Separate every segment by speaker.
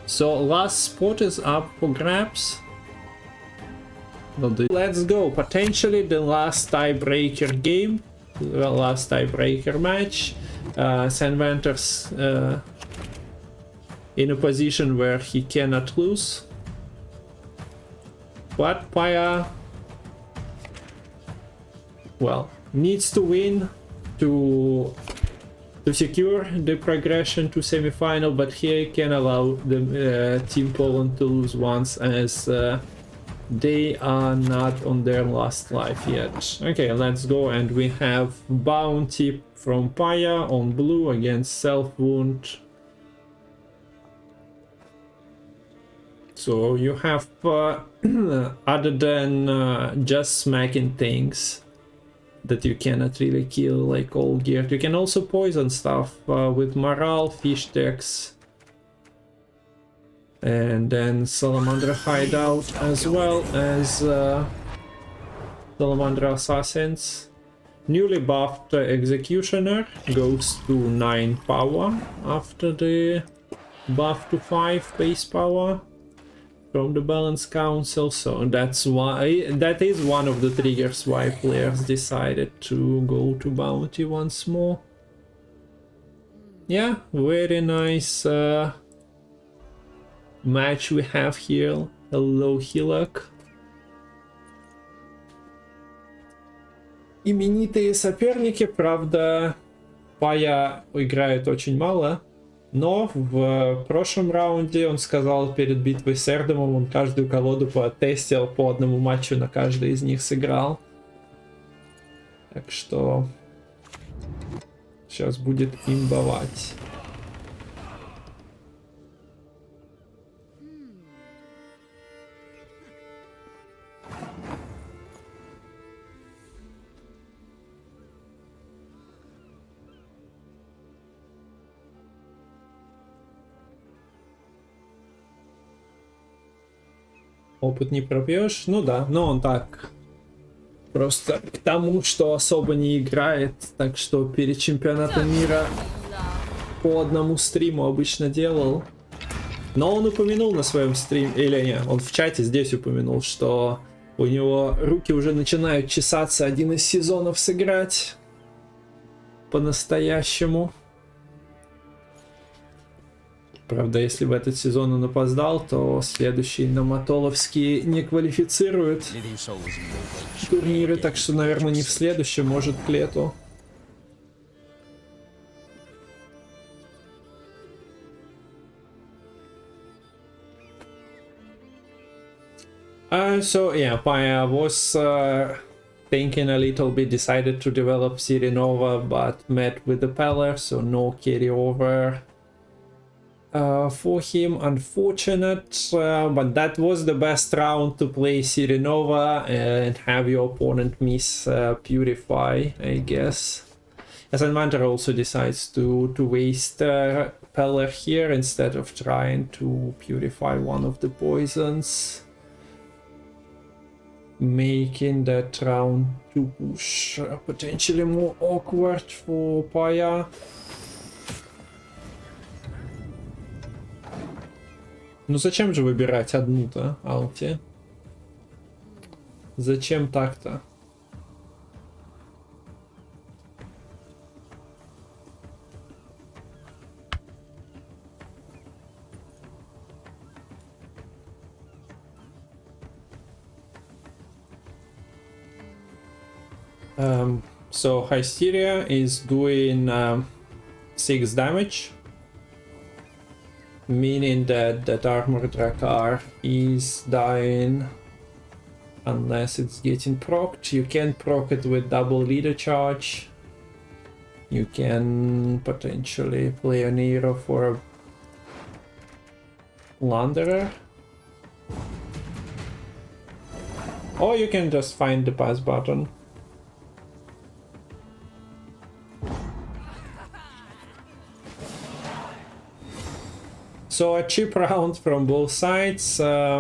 Speaker 1: So last spot is up for grabs. Let's go. Potentially the last tiebreaker game. The last tiebreaker match. Sanvanter's in a position where he cannot lose. But Paya, well, needs to win to secure the progression to semi-final, but he can allow the Team Poland to lose once, as they are not on their last life yet. Okay, let's go, and we have bounty from Paya on blue against self-wound. So you have, other than just smacking things that you cannot really kill, like all gear, you can also poison stuff with morale, fish decks, and then Salamander hideout, as well as Salamander assassins. Newly buffed executioner goes to 9 power after the buff to 5 base power from the Balance Council, so that's why, that is one of the triggers why players decided to go to bounty once more. Yeah, very nice match we have here. Hello, Hilak. Именитые соперники, правда, Пая играет очень мало. Но в прошлом раунде он сказал перед битвой с Эрдемом, он каждую колоду потестил, по одному матчу на каждый из них сыграл. Так что сейчас будет имбовать. Опыт не пропьешь? Ну да, но он так. Просто к тому, что особо не играет. Так что перед чемпионатом мира по одному стриму обычно делал. Но он упомянул на своем стриме, или не, он в чате здесь упомянул, что у него руки уже начинают чесаться один из сезонов сыграть по-настоящему. Правда, если в этот сезон он опоздал, то следующий на Матоловские не квалифицирует турниры, так что, наверное, не в следующем, может, к лету. So yeah, Paya was thinking a little bit, decided to develop Sirinova, but met with the Peller, so no carryover. For him, unfortunate, but that was the best round to play Sirinova and have your opponent miss Purify, I guess. As Sanvanter also decides to waste Peller here instead of trying to purify one of the poisons, making that round 2 push potentially more awkward for Paya. Ну зачем же выбирать одну-то, Алти? Зачем так-то? So Hysteria is doing 6 damage. Meaning that Armor Drakkar is dying unless it's getting procced. You can proc it with double leader charge. You can potentially play an hero for a Plunderer. Or you can just find the pass button. So a cheap round from both sides, although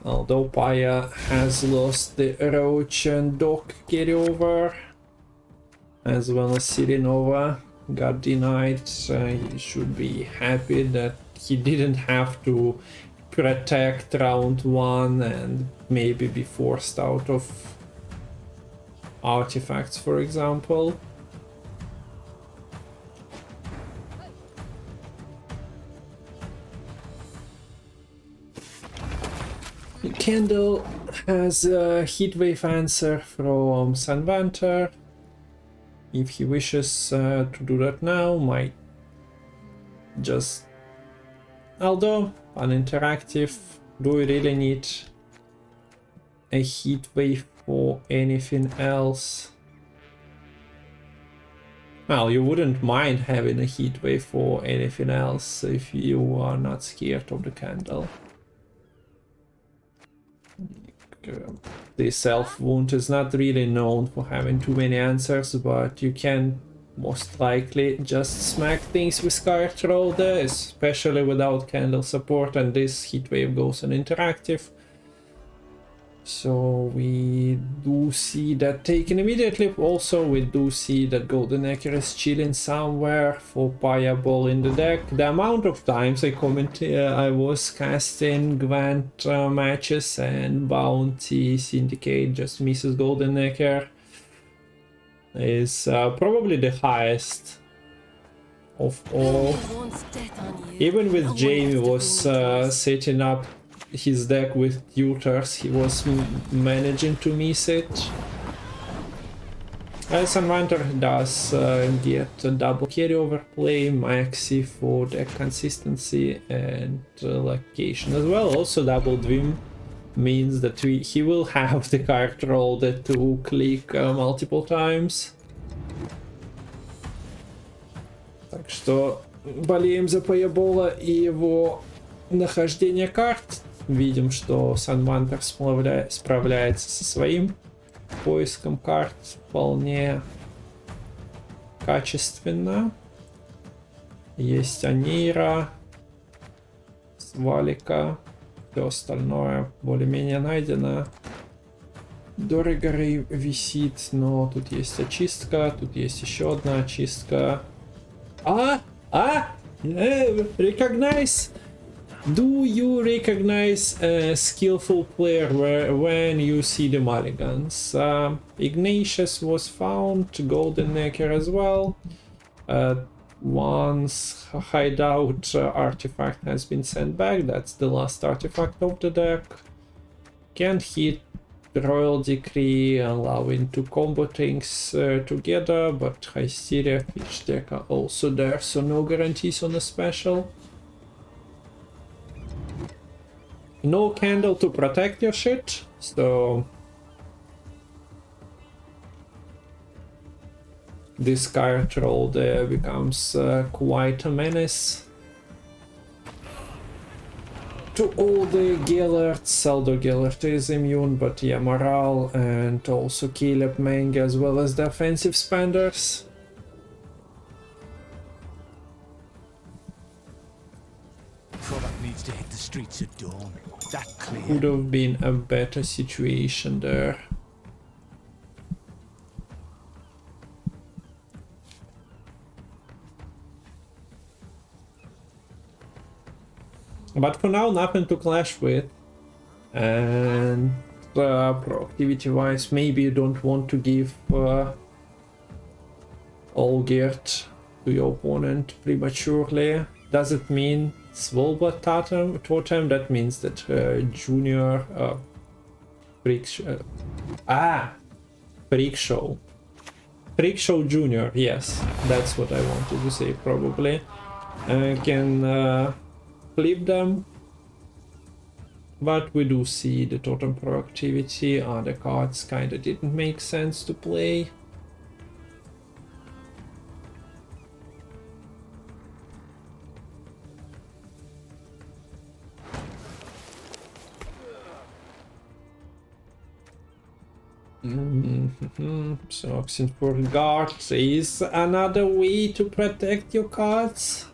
Speaker 1: Paya has lost the Roach and Doc carryover, as well as Sirinova got denied. He should be happy that he didn't have to protect round 1 and maybe be forced out of artifacts, for example. Kendall has a heatwave answer from Sanvanter. If he wishes to do that now, might just... Although uninteractive, do we really need a heatwave for anything else? Well, you wouldn't mind having a heatwave for anything else if you are not scared of the candle. This elf wound is not really known for having too many answers, but you can most likely just smack things with Scarlet Roller, especially without candle support, and this heatwave goes on interactive. So we do see that taken immediately. Also, we do see that Golden Necker is chilling somewhere for Pajabol in the deck. The amount of times I was casting Gwent matches and Bounty Syndicate just misses Golden Necker is probably the highest of all. Even with Jamie was setting up his deck with tutors, he was managing to miss it. Sanvanter does get a double carryover play, maxi for deck consistency and location as well. Also double Dwim means that he will have the card roll that to click multiple times. Так что болеем за Pajabol и его нахождение карт. Видим, что Sanvanter справляется со своим поиском карт вполне качественно. Есть Анира, Свалика, все остальное более-менее найдено. Дорогоры висит, но тут есть очистка, тут есть еще одна очистка. Recognize! Do you recognize a skillful player when you see the mulligans? Ignatius was found, Golden Necker as well. Once hideout artifact has been sent back, that's the last artifact of the deck. Can't hit Royal Decree, allowing to combo things together, but Hysteria, Fish deck are also there, so no guarantees on a special. No candle to protect your shit, so this card roll there becomes quite a menace to all the Gellerts, although Gellert is immune, but yeah, Morale and also Caleb Menge as well as the offensive spenders.
Speaker 2: Product needs to hit the streets at dawn. That clear.
Speaker 1: Could have been a better situation there. But for now, nothing to clash with. And proactivity wise, maybe you don't want to give Olgierd to your opponent prematurely. Does it mean Svolba Totem? That means that Junior Freak Show. Freak Show Junior, yes, that's what I wanted to say probably. Can flip them, but we do see the Totem Proactivity. Other cards kinda didn't make sense to play. So option for guards is another way to protect your cards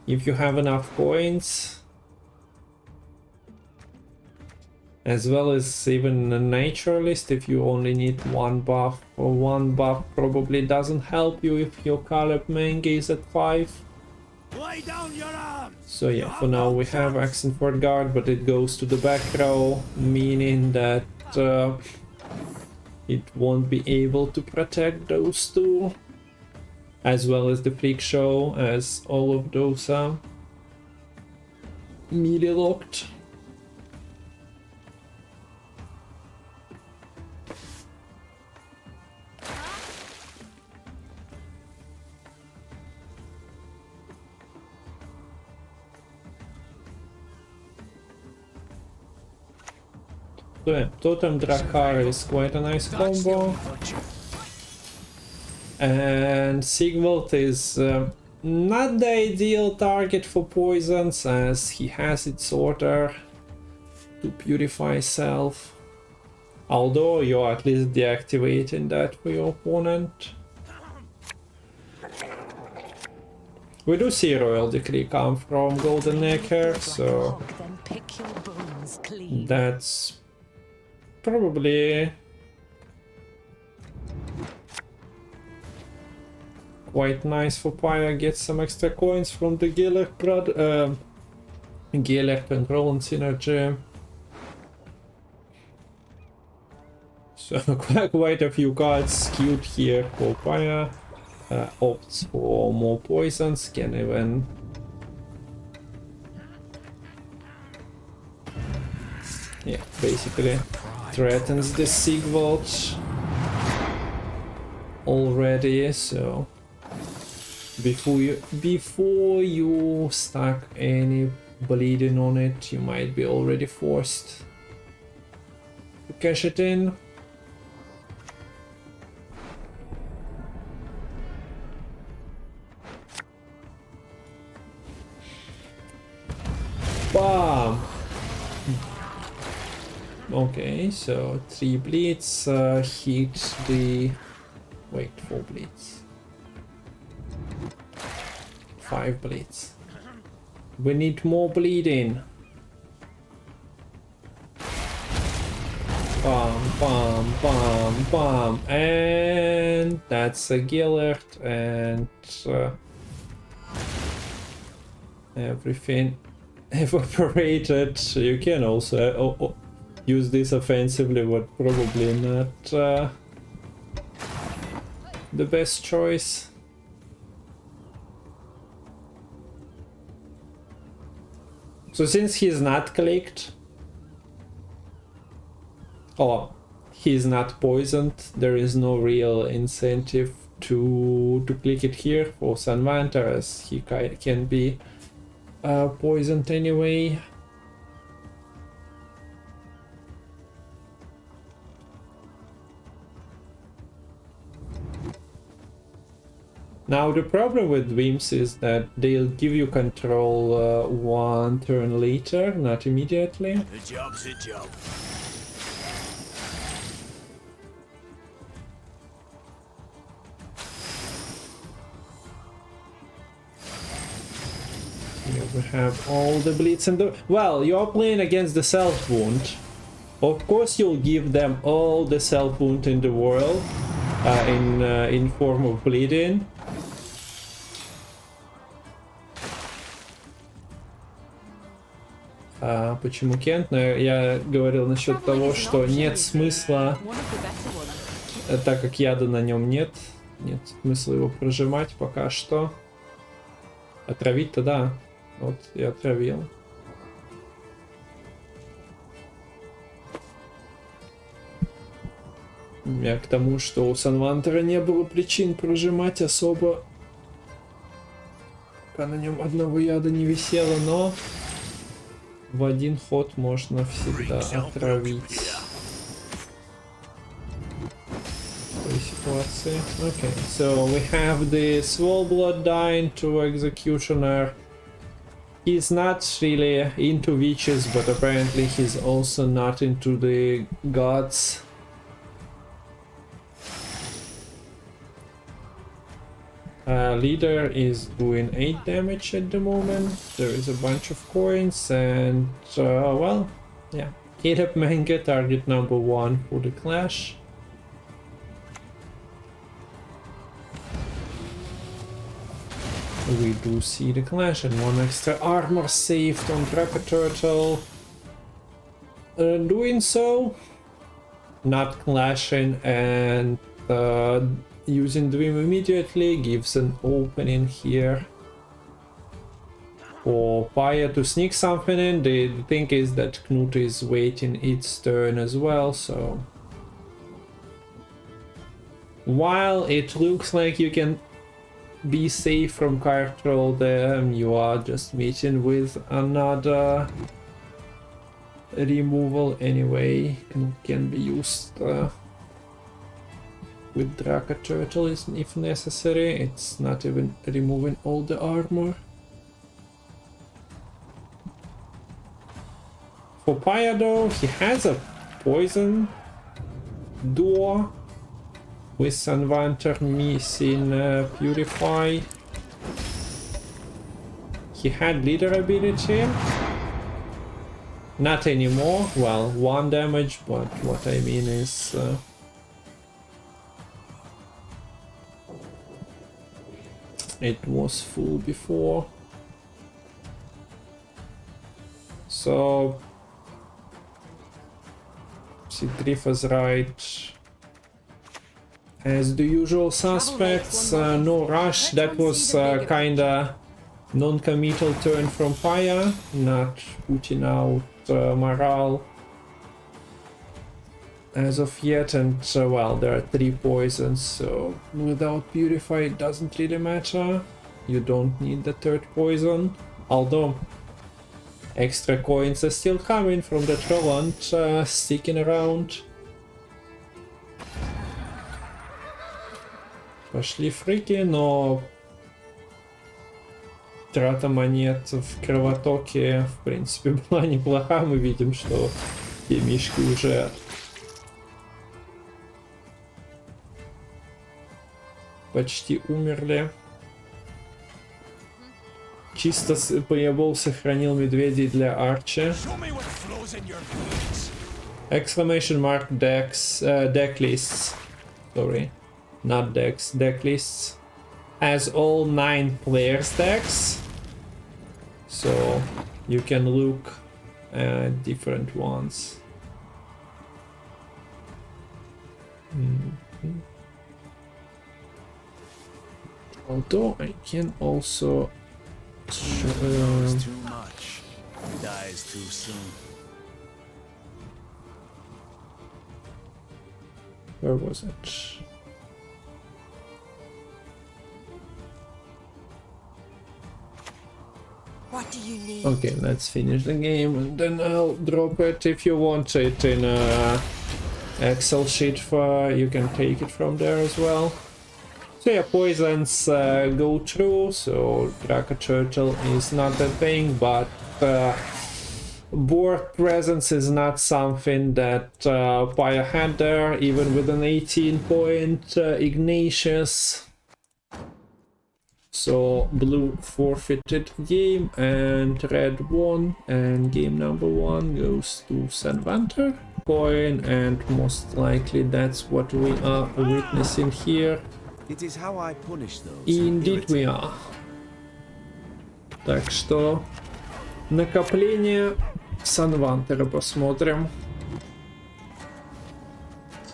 Speaker 1: if you have enough coins, as well as even a naturalist if you only need one buff, or one buff probably doesn't help you if your Caleb Menge is at 5.
Speaker 2: Lay down your arms.
Speaker 1: So yeah, for now we have accent for guard, but it goes to the back row, meaning that it won't be able to protect those two, as well as the freak show, as all of those are melee locked. So yeah, Totem Drakar is quite a nice combo. And Sigvald is not the ideal target for poisons, as he has its order to purify self. Although you're at least deactivating that for your opponent. We do see Royal Decree come from Golden Necker, so that's probably quite nice for Paya. Get some extra coins from the Giller control and synergy. So quite a few cards skewed here for Paya. Opts for more poisons, can even basically threatens the Sigvald already, so before you stack any bleeding on it, you might be already forced to cash it in. Bam! Okay, so 3 bleeds hit the... wait, 4 bleeds. 5 bleeds. We need more bleeding. Bam, bam, bam, bam. And that's a Gillard, and everything evaporated. You can also use this offensively, but probably not the best choice. So since he's not clicked, or he's not poisoned, there is no real incentive to click it here for Sanvanter, as he can be poisoned anyway. Now the problem with Wimps is that they'll give you control one turn later, not immediately.
Speaker 2: The job's a job.
Speaker 1: Here we have all the bleeds and the... Well, you're playing against the self wound. Of course you'll give them all the self wound in the world in form of bleeding. Почему Кент? Я говорил насчет того, что нет смысла, так как яда на нем нет смысла его прожимать пока что. Отравить-то да, вот я отравил. Я к тому, что у Санвантера не было причин прожимать особо, пока на нем одного яда не висело, но в один ход можно всегда отравить в той ситуации. Okay, so we have the Swole Blood dying to Executioner. He's not really into witches, but apparently he's also not into the gods. Leader is doing 8 damage at the moment. There is a bunch of coins and well, yeah. Hit up Manga, target number 1 for the clash. We do see the clash and one extra armor saved on Draco Turtle. Doing so, not clashing and using Dream immediately gives an opening here for Paya to sneak something in. The thing is that Knut is waiting its turn as well, so while it looks like you can be safe from card roll there, you are just meeting with another removal anyway, and can be used with Draco Turtle if necessary. It's not even removing all the armor. For Paya though, he has a poison door with Sanvanter missing Purify. He had leader ability. Not anymore. Well, 1 damage, but what I mean is it was full before. So Citrifa's right. As the usual suspects, no rush. That was kinda non-committal turn from Paya, not putting out morale as of yet, and well, there are 3 poisons, so without Purify it doesn't really matter. You don't need the 3rd poison, although extra coins are still coming from the Roland sticking around. Пошли фрики, но трата монет в кровотоке в принципе была неплоха. Мы видим, что те мишки уже почти умерли. Чисто Pajabol сохранил медведей для Арчи. Exclamation mark decks, deck lists. Sorry, not decks, deck lists. Has all 9 players decks. So you can look at different ones. Although I can also
Speaker 2: too much dies too soon.
Speaker 1: Where was it?
Speaker 3: What do you need?
Speaker 1: Okay, let's finish the game and then I'll drop it. If you want it in a Excel sheet, you can take it from there as well. So yeah, poisons go through, so Draco Turtle is not a thing, but board presence is not something that Paya had there, even with an 18-point Ignatius. So blue forfeited game and red won, and game number 1 goes to Sanvanter coin, and most likely that's what we are witnessing here.
Speaker 2: It is how I punish those.
Speaker 1: Indeed we are. Так что накопление Санвантера посмотрим.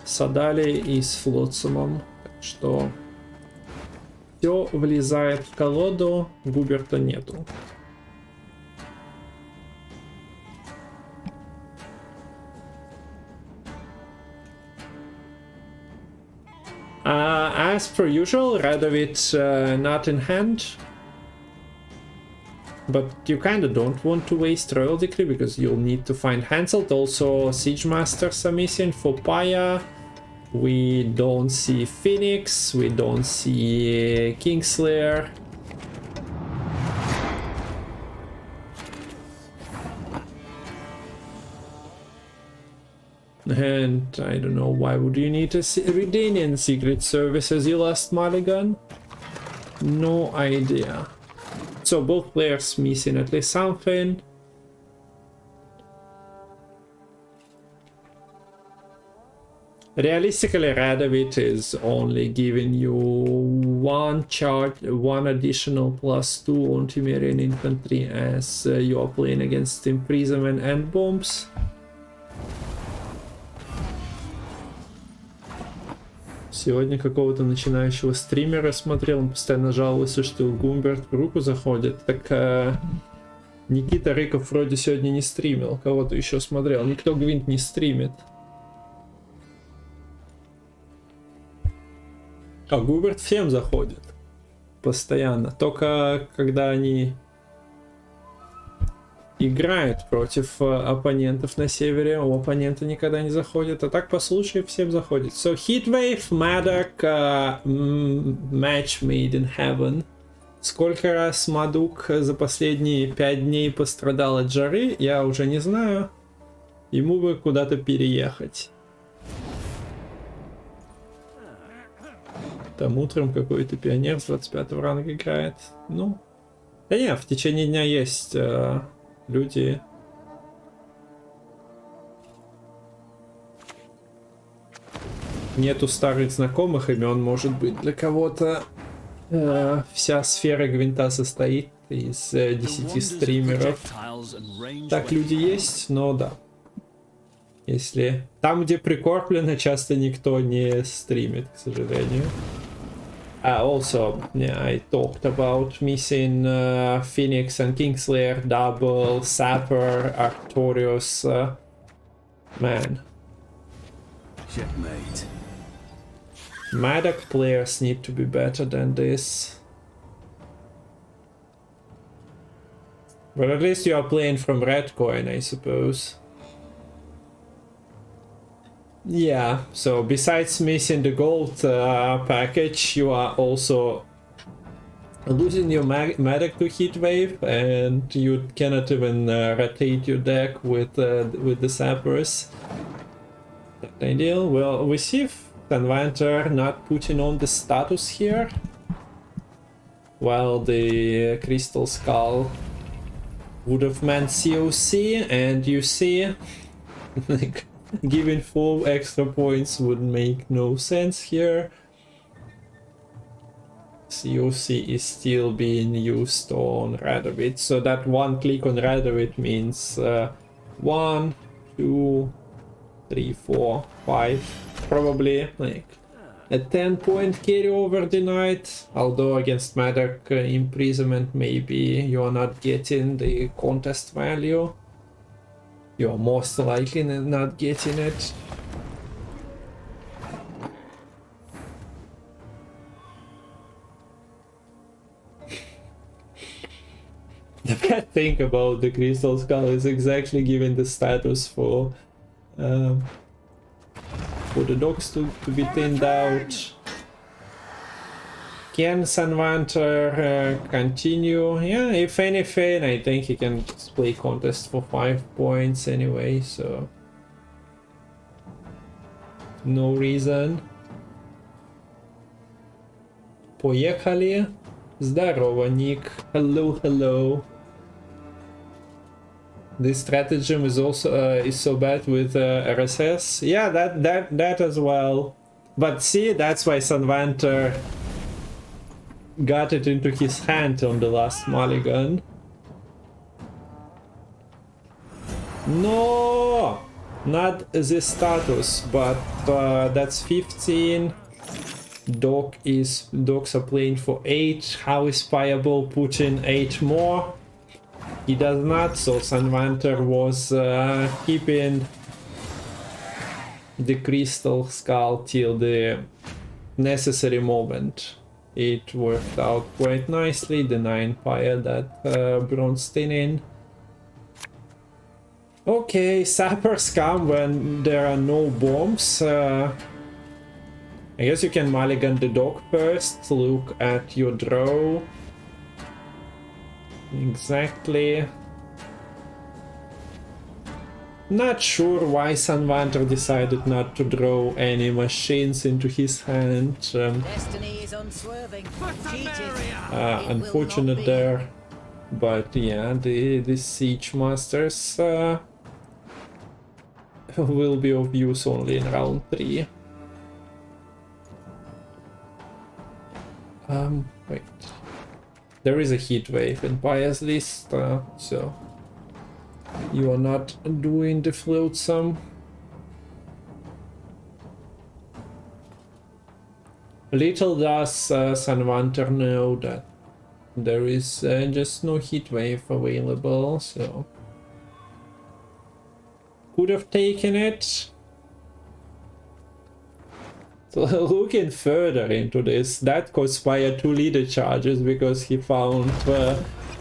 Speaker 1: С Адалией и с Флотсумом. Так что все влезает в колоду, Губерта нету. As per usual, Radovid not in hand. But you kinda don't want to waste Royal Decree because you'll need to find Hansel. Also, Siege Masters are missing for Paya. We don't see Phoenix, we don't see Kingslayer. And I don't know, why would you need a Redanian Secret Service as your last mulligan? No idea. So both players missing at least something. Realistically, Radovid is only giving you one charge, one additional +2 on Temerian infantry as you are playing against imprisonment and bombs. Сегодня какого-то начинающего стримера смотрел, он постоянно жаловался, что Гумберт в руку заходит. Так Никита Рыков вроде сегодня не стримил, кого-то еще смотрел. Никто Гвинт не стримит. А Губерт всем заходит. Постоянно. Только когда они играют против оппонентов на севере, у оппонента никогда не заходит. А так по случаю всем заходит. So Heatwave, Madoc, match made in heaven. Сколько раз Madoc за последние 5 дней пострадал от жары, я уже не знаю. Ему бы куда-то переехать. Там утром какой-то пионер с 25 ранга играет. Ну, да не, в течение дня есть люди. Нету старых знакомых имен, может быть, для кого-то вся сфера Гвинта состоит из 10 стримеров. Так люди есть, но да. Если там, где прикорплено, часто никто не стримит, к сожалению. Also, yeah, I talked about missing Phoenix and Kingslayer, Double, Sapper, Arctorius. Man.
Speaker 2: Checkmate.
Speaker 1: Madoc players need to be better than this. But at least you are playing from red coin, I suppose. Yeah, so besides missing the gold package, you are also losing your Madoc to Heatwave, and you cannot even rotate your deck with the Sappers. Not ideal. Well, we see Sanvanter not putting on the status here, while the Crystal Skull would have meant COC, and you see, like, giving 4 extra points would make no sense here. COC is still being used on Radovid, so that one click on Radovid means 1, 2, 3, 4, 5, probably like a 10-point carry over the night. Although against Madoc imprisonment, maybe you're not getting the contest value. You're most likely not getting it. The bad thing about the Crystal Skull is exactly giving the status for the dogs to be thinned out. Can Sanvanter continue? Yeah, if anything, I think he can play contest for 5 points anyway, so no reason. Поехали. Здорово, Ник. Hello, hello. This stratagem is also is so bad with RSS. Yeah, that as well. But see, that's why Sanvanter got it into his hand on the last mulligan. No, not the status, but that's 15. Dogs are playing for 8. How is Pajabol putting 8 more? He does not, so Sanvanter was keeping the Crystal Skull till the necessary moment. It worked out quite nicely, the 9 Paya that bronze thin in. Okay, Sappers come when there are no bombs. I guess you can mulligan the dog first, look at your draw. Exactly. Not sure why Sanvanter decided not to draw any machines into his hand.
Speaker 3: Destiny is unswerving.
Speaker 1: Unfortunate there. But yeah, the Siege Masters will be of use only in round 3. Wait. There is a heat wave in Paya's list, so you are not doing the flotsam. Little does Sanvanter know that there is just no heat wave available, so could have taken it. So looking further into this, that cost Paya 2 leader charges because he found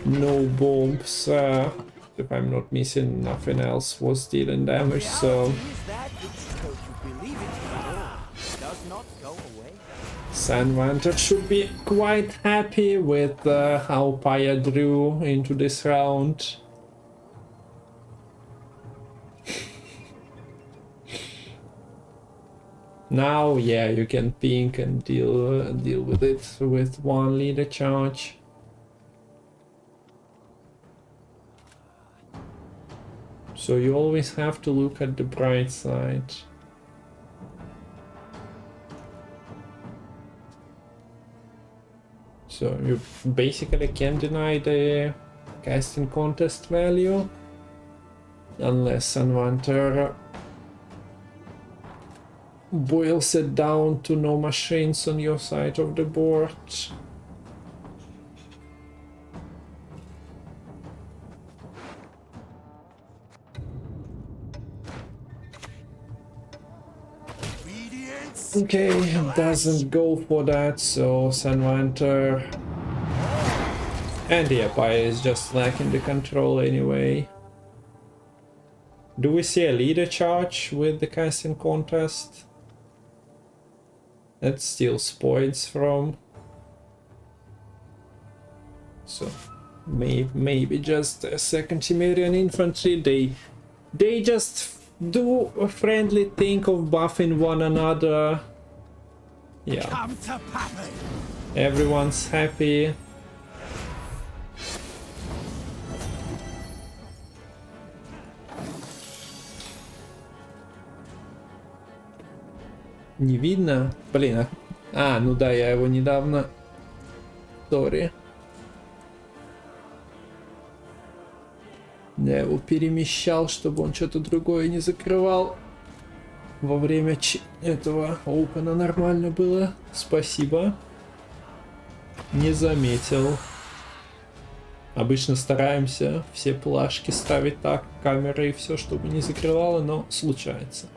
Speaker 1: no bombs. If I'm not missing, nothing else was dealing damage, so Sanvanter should be quite happy with how Paya drew into this round. Now, yeah, you can pink and deal with it with 1 leader charge. So you always have to look at the bright side. So you basically can deny the casting contest value unless Sanvanter boils it down to no machines on your side of the board. Okay, doesn't go for that, so Sanvanter and the Paya is just lacking the control anyway. Do we see a leader charge with the casting contest? That steals points from. So maybe just a second Cimmerian infantry. They just do a friendly thing of buffing one another. Yeah. Everyone's happy. Не видно? Блин, ну да, я его недавно... Сори. Я его перемещал, чтобы он что-то другое не закрывал. Во время этого опена нормально было. Спасибо. Не заметил. Обычно стараемся все плашки ставить так, камеры и все, чтобы не закрывало, но случается.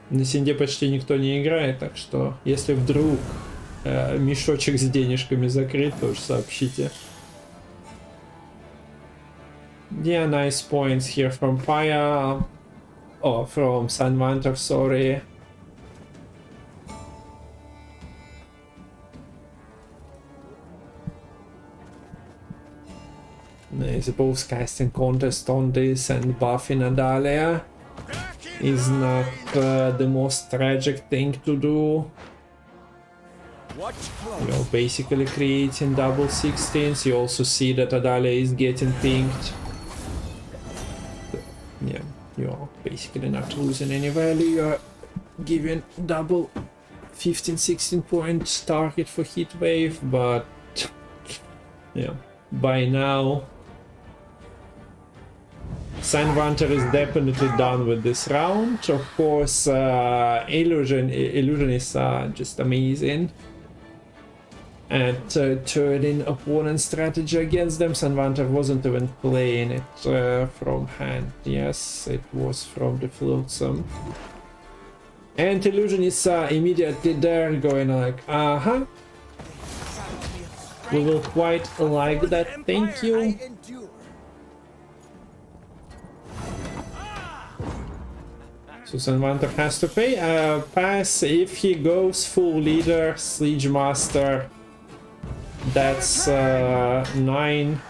Speaker 1: На Синде почти никто не играет, так что если вдруг мешочек с денежками закрыт, тоже сообщите. Yeah, nice points here from Paya. Oh, from Sanvanter, sorry. I suppose casting contest on this and buffing Adalia is not the most tragic thing to do. You know, basically creating double 16s. You also see that Adalia is getting pinged. Yeah, you're basically not losing any value. You're giving double 15-16 points target for hit wave, but yeah, by now Sanvanter is definitely done with this round. Of course, illusionists are just amazing at turning opponent's strategy against them. Sanvanter wasn't even playing it from hand. Yes, it was from the flotsam. And illusionists are immediately there going like, uh-huh. We will quite like that, thank you. So Sanvanter has to pay a pass if he goes full leader, Siege Master. That's 9.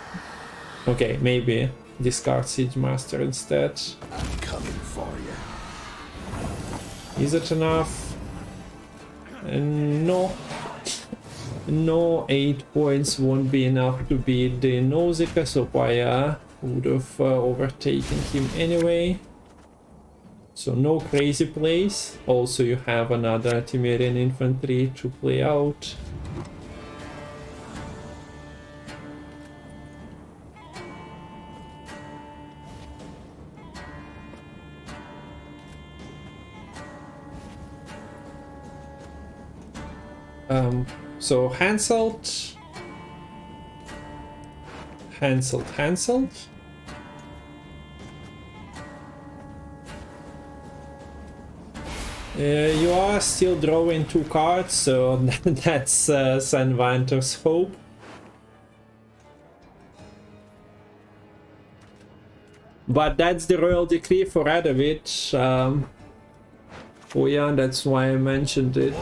Speaker 1: Okay, maybe discard Siege Master instead.
Speaker 2: I'm coming for you.
Speaker 1: Is it enough? No. No, 8 points won't be enough to beat the Nausicaa, so Paya would have overtaken him anyway. So no crazy plays. Also you have another Temerian infantry to play out. So Hanseld. You are still drawing 2 cards, so that's Sanvanter's hope. But that's the royal decree for Radovid. Oh yeah, that's why I mentioned it.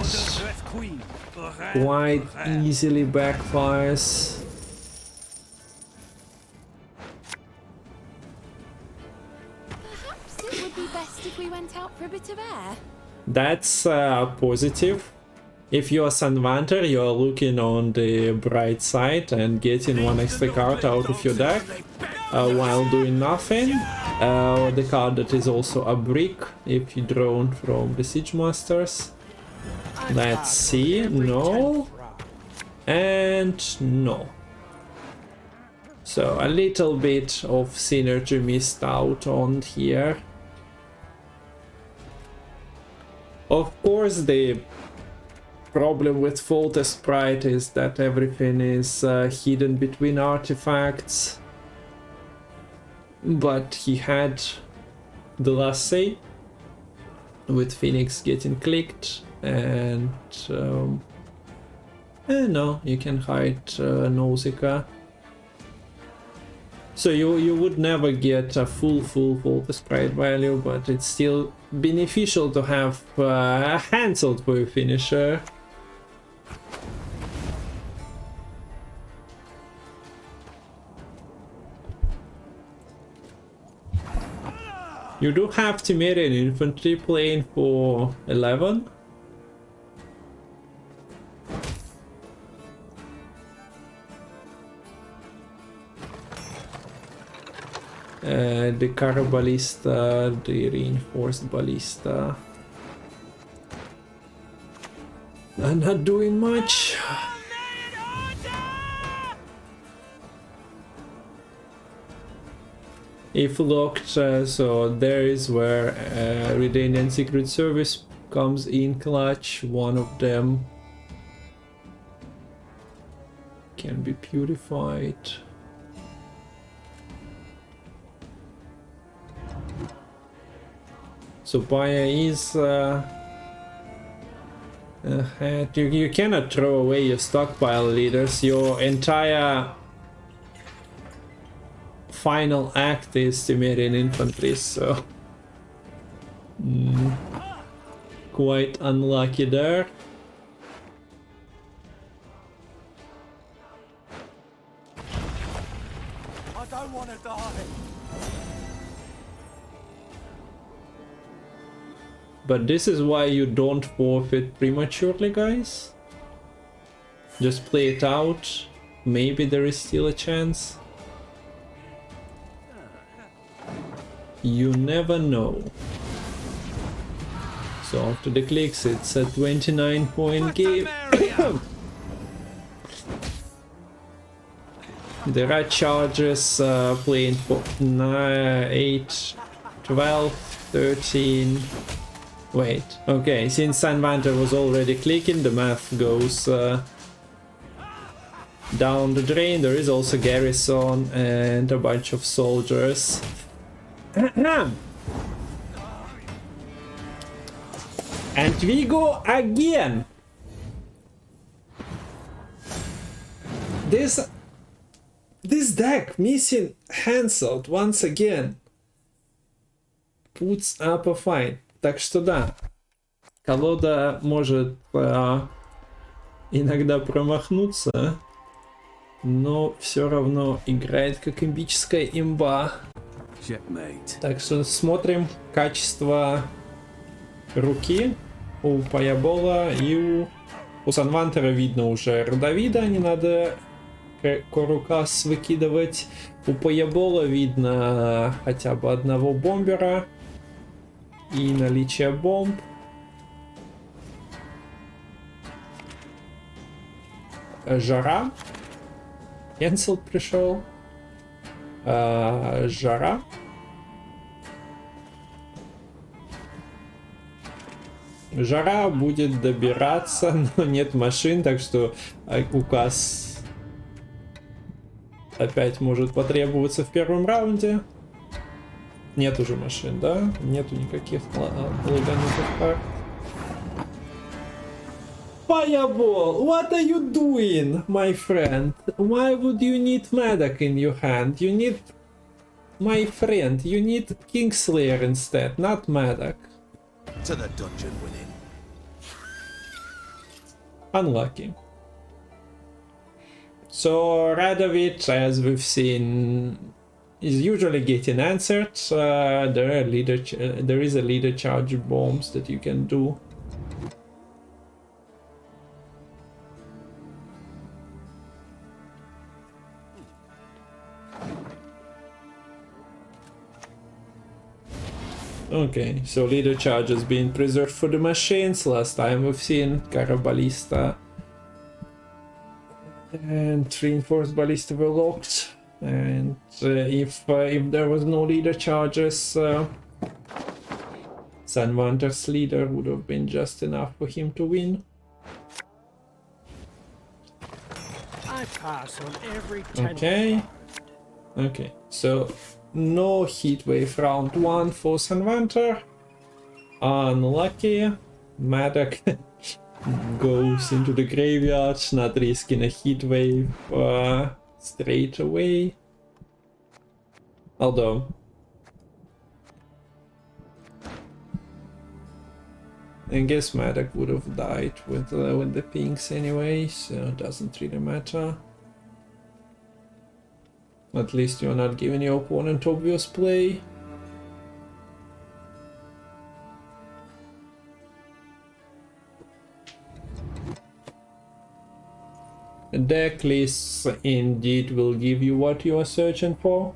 Speaker 1: Quite easily backfires.
Speaker 4: Perhaps it would be best if we went out for a bit of air.
Speaker 1: That's positive. If you're Sanvanter, you're looking on the bright side and getting 1 extra card out of your deck while doing nothing. The card that is also a brick if you drawn from the Siege Masters. Let's see. No. And no. So a little bit of synergy missed out on here. Of course, the problem with Faulty Sprite is that everything is hidden between artifacts. But he had the last say with Phoenix getting clicked, and no, you can hide Nausicaa. So you would never get a full Faulty Sprite value, but it's still beneficial to have Hanseld for a finisher. You do have Temerian infantry playing for 11. The Caraballista, the reinforced ballista are not doing much. If locked, so there is where Redanian Secret Service comes in clutch. One of them can be purified. So Baya is ahead. You cannot throw away your stockpile leaders. Your entire final act is Temerian infantry, so quite unlucky there.
Speaker 2: I don't want to die.
Speaker 1: But this is why you don't forfeit prematurely, guys. Just play it out. Maybe there is still a chance. You never know. So after the clicks, it's a 29-point game. There are charges playing for 9, 8, 12, 13. Wait, okay, since Sanvanter was already clicking, the math goes down the drain. There is also garrison and a bunch of soldiers. And we go again. This deck missing Hanseld once again puts up a fight. Так что да, колода может иногда промахнуться, но все равно играет как имбическая имба. Так что смотрим качество руки у Пajabола и у Санвантера видно уже родовида, не надо Корукас выкидывать. У Pajabола видно хотя бы одного бомбера. и наличие бомб. Жара. Кенсел пришел. Жара. Жара будет добираться, но нет машин, так что указ опять может потребоваться в первом раунде. Нет уже машин, да? Нету никаких лаганутых карт. Pajabol, what are you doing, my friend? Why would you need Madoc in your hand? You need, my friend, you need Kingslayer instead, not Madoc.
Speaker 2: To the dungeon within.
Speaker 1: Unlucky. So Radovid, as we've seen, is usually getting answered. There is a leader charge bombs that you can do. Okay, so leader charge has been preserved for the machines. Last time we've seen Caraballista and reinforced ballista were locked. And if there was no leader charges, Sanvanter's leader would have been just enough for him to win.
Speaker 5: I pass on every 10.
Speaker 1: Okay. Okay, so no heatwave round 1 for Sanvanter. Unlucky. Madoc goes into the graveyard, not risking a heatwave straight away. Although I guess Madoc would have died with the pinks anyway, so it doesn't really matter. At least you're not giving your opponent obvious play. Deck lists indeed will give you what you are searching for.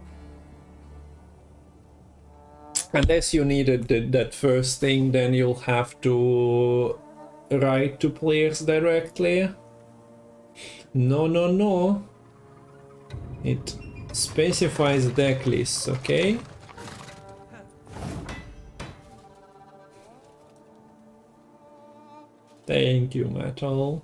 Speaker 1: Unless you needed that first thing, then you'll have to write to players directly. No, no, no. It specifies deck lists, okay? Thank you, Matol.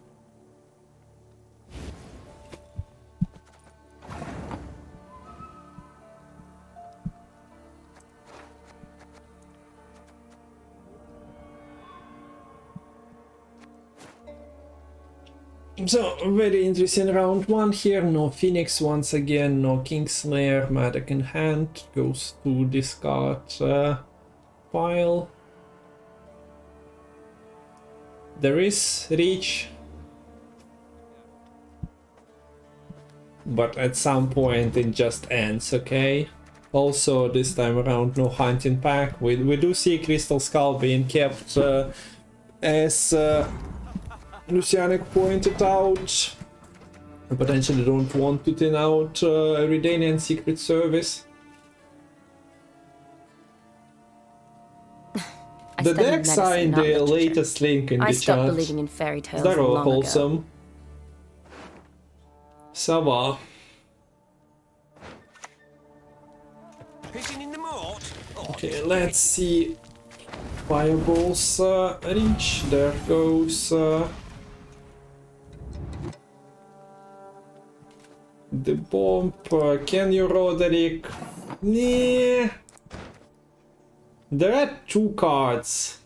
Speaker 1: So, very interesting round 1 here. No Phoenix once again, no Kingslayer. Madoc in hand goes to discard pile. There is reach, but at some point it just ends, okay? Also, this time around, no hunting pack. We do see Crystal Skull being kept as Lucianic pointed out. I potentially don't want to thin out Redanian Secret Service. The decks are in the latest link in the chat.
Speaker 6: I stopped believing in fairy tales
Speaker 1: They're all
Speaker 6: long
Speaker 1: wholesome.
Speaker 6: ago.
Speaker 1: Sava.
Speaker 2: Fishing in the moat? Oh,
Speaker 1: Okay, let's see. Fireballs reach. There goes the bomb. Can you, Roderick? Nah. There are 2 cards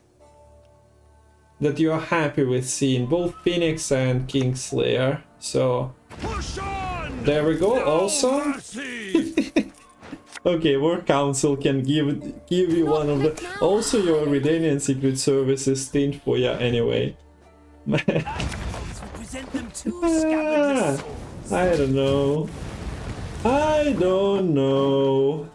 Speaker 1: that you are happy with seeing, both Phoenix and Kingslayer. So
Speaker 2: push on!
Speaker 1: there we go. Also,
Speaker 2: Mercy!
Speaker 1: okay, War Council can give you one of the. Also, your Redanian Secret Service is stint for you anyway.
Speaker 2: Present them too,
Speaker 1: Ah, I don't know. I don't know.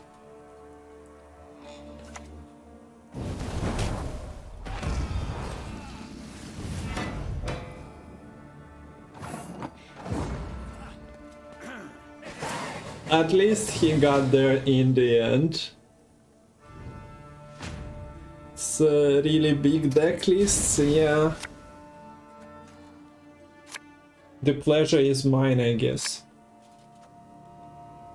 Speaker 1: At least he got there in the end. these really big deck lists, yeah. The pleasure is mine, I guess.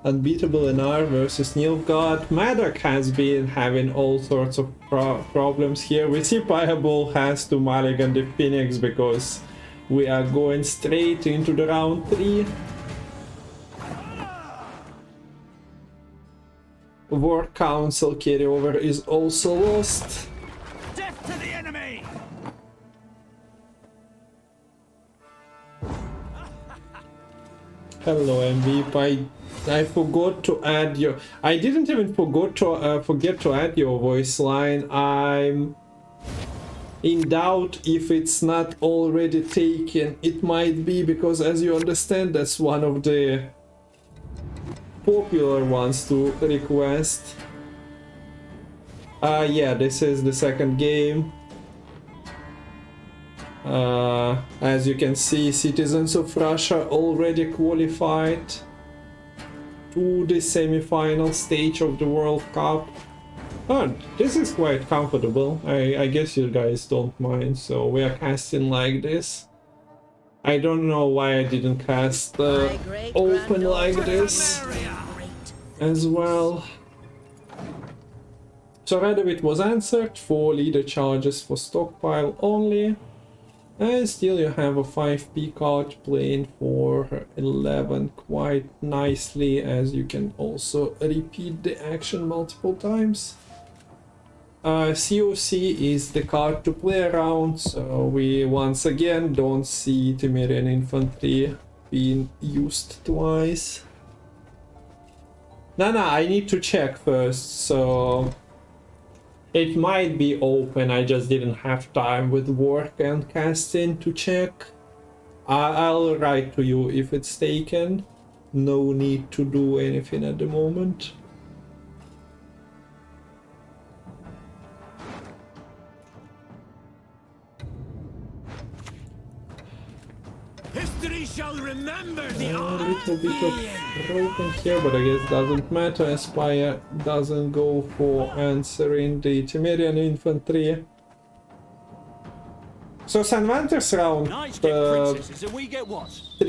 Speaker 1: Unbeatable NR versus Nilfgaard. Madoc has been having all sorts of problems here. We see Pajabol has to mulligan the Phoenix because we are going straight into the round 3. War Council carryover is also lost.
Speaker 2: Death to the enemy!
Speaker 1: Hello, MVP. I forgot to add your... I didn't even forget to add your voice line. I'm in doubt if it's not already taken. It might be because, as you understand, that's one of the popular ones to request. Yeah, this is the second game. As you can see, citizens of Russia already qualified to the semi-final stage of the World Cup. Oh, this is quite comfortable. I guess you guys don't mind, so we are casting like this. I don't know why I didn't cast open like this as well. So Radovid was answered for leader charges for Stockpile only. And still you have a 5p card playing for 11 quite nicely, as you can also repeat the action multiple times. COC is the card to play around, so we once again don't see Temerian infantry being used twice. No, I need to check first, so it might be open. I just didn't have time with work and casting to check. I'll write to you if it's taken. No need to do anything at the moment.
Speaker 2: History shall remember the
Speaker 1: A little bit of broken here, but I guess doesn't matter. Aspire doesn't go for answering the Temerian infantry. So Sanvanter's round 3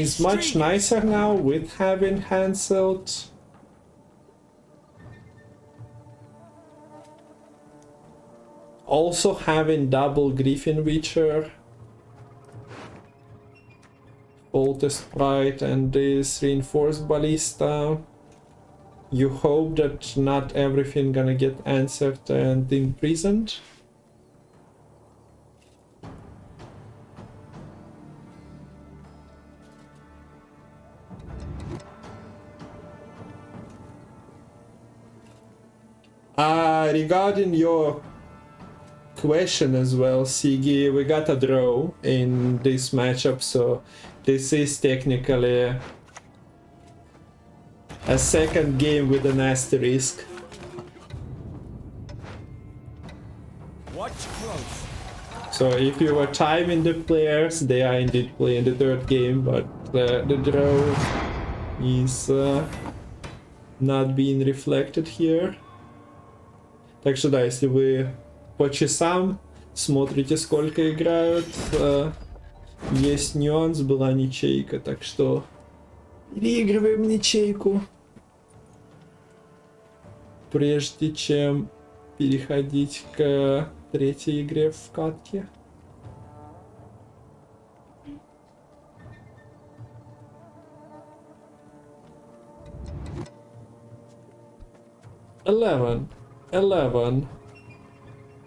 Speaker 1: is much nicer now with having cancelled. Also having double Griffin Witcher, Voltes Sprite, and this reinforced ballista. You hope that not everything gonna get answered and imprisoned. Regarding your question as well, Sigi, we got a draw in this matchup, so this is technically a second game with an asterisk.
Speaker 2: Watch close.
Speaker 1: So if you were timing the players, they are indeed playing the third game, but the draw is not being reflected here. Так что да, если вы по часам смотрите, сколько играют, есть нюанс, была ничейка, так что переигрываем ничейку, прежде чем переходить к третьей игре в катке. Eleven,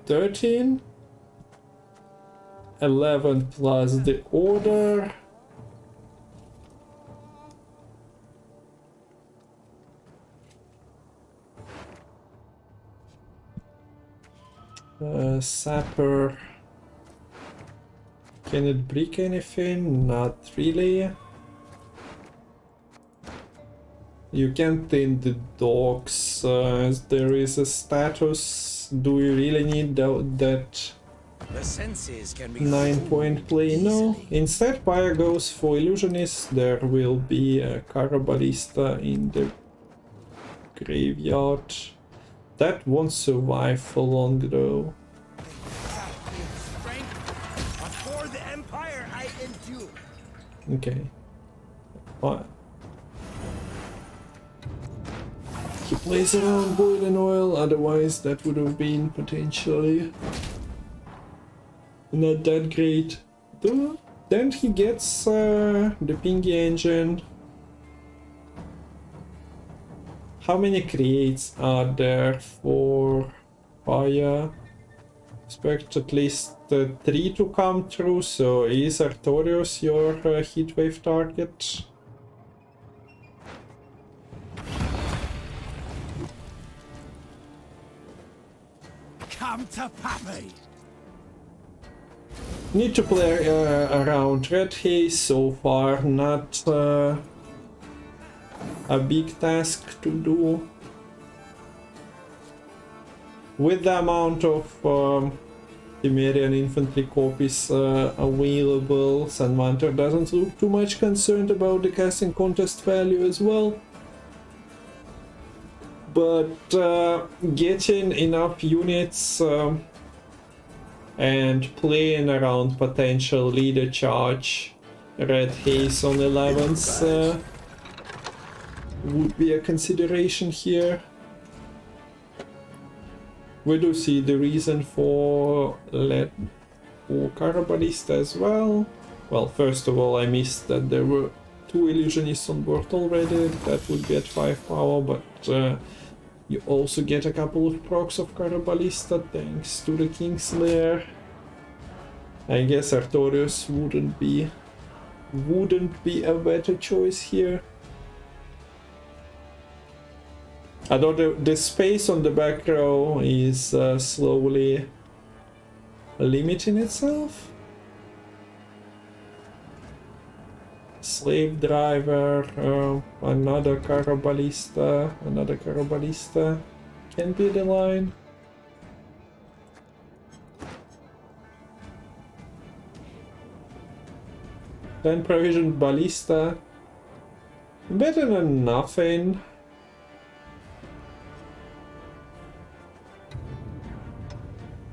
Speaker 1: 13, 11 plus the order. Sapper. Can it break anything? Not really. You can thin the dogs as there is a status. Do we really need that 9-point play? No. Instead, Pyre goes for Illusionist. There will be a Carabalista in the graveyard. That won't survive for long though. Okay. What? He plays around boiling oil, otherwise that would have been potentially not that great. Then he gets the pingy engine. How many creates are there for fire? Expect at least 3 to come through, so is Artorius your heatwave target?
Speaker 2: Come to Pappy!
Speaker 1: Need to play around Red Haze so far, not a big task to do. With the amount of Cimmerian infantry copies available, Sanvanter doesn't look too much concerned about the casting contest value as well. But getting enough units and playing around potential leader charge Red Haze on 11s would be a consideration here. We do see the reason for Carabalista as well. Well, first of all, I missed that there were 2 illusionists on board already. That would be at 5 power, but you also get a couple of procs of Carabalista thanks to the Kingslayer. I guess Artorius wouldn't be a better choice here. Although the space on the back row is slowly limiting itself. Slave driver, another Carabalista can be the line. Then provisioned ballista, better than nothing.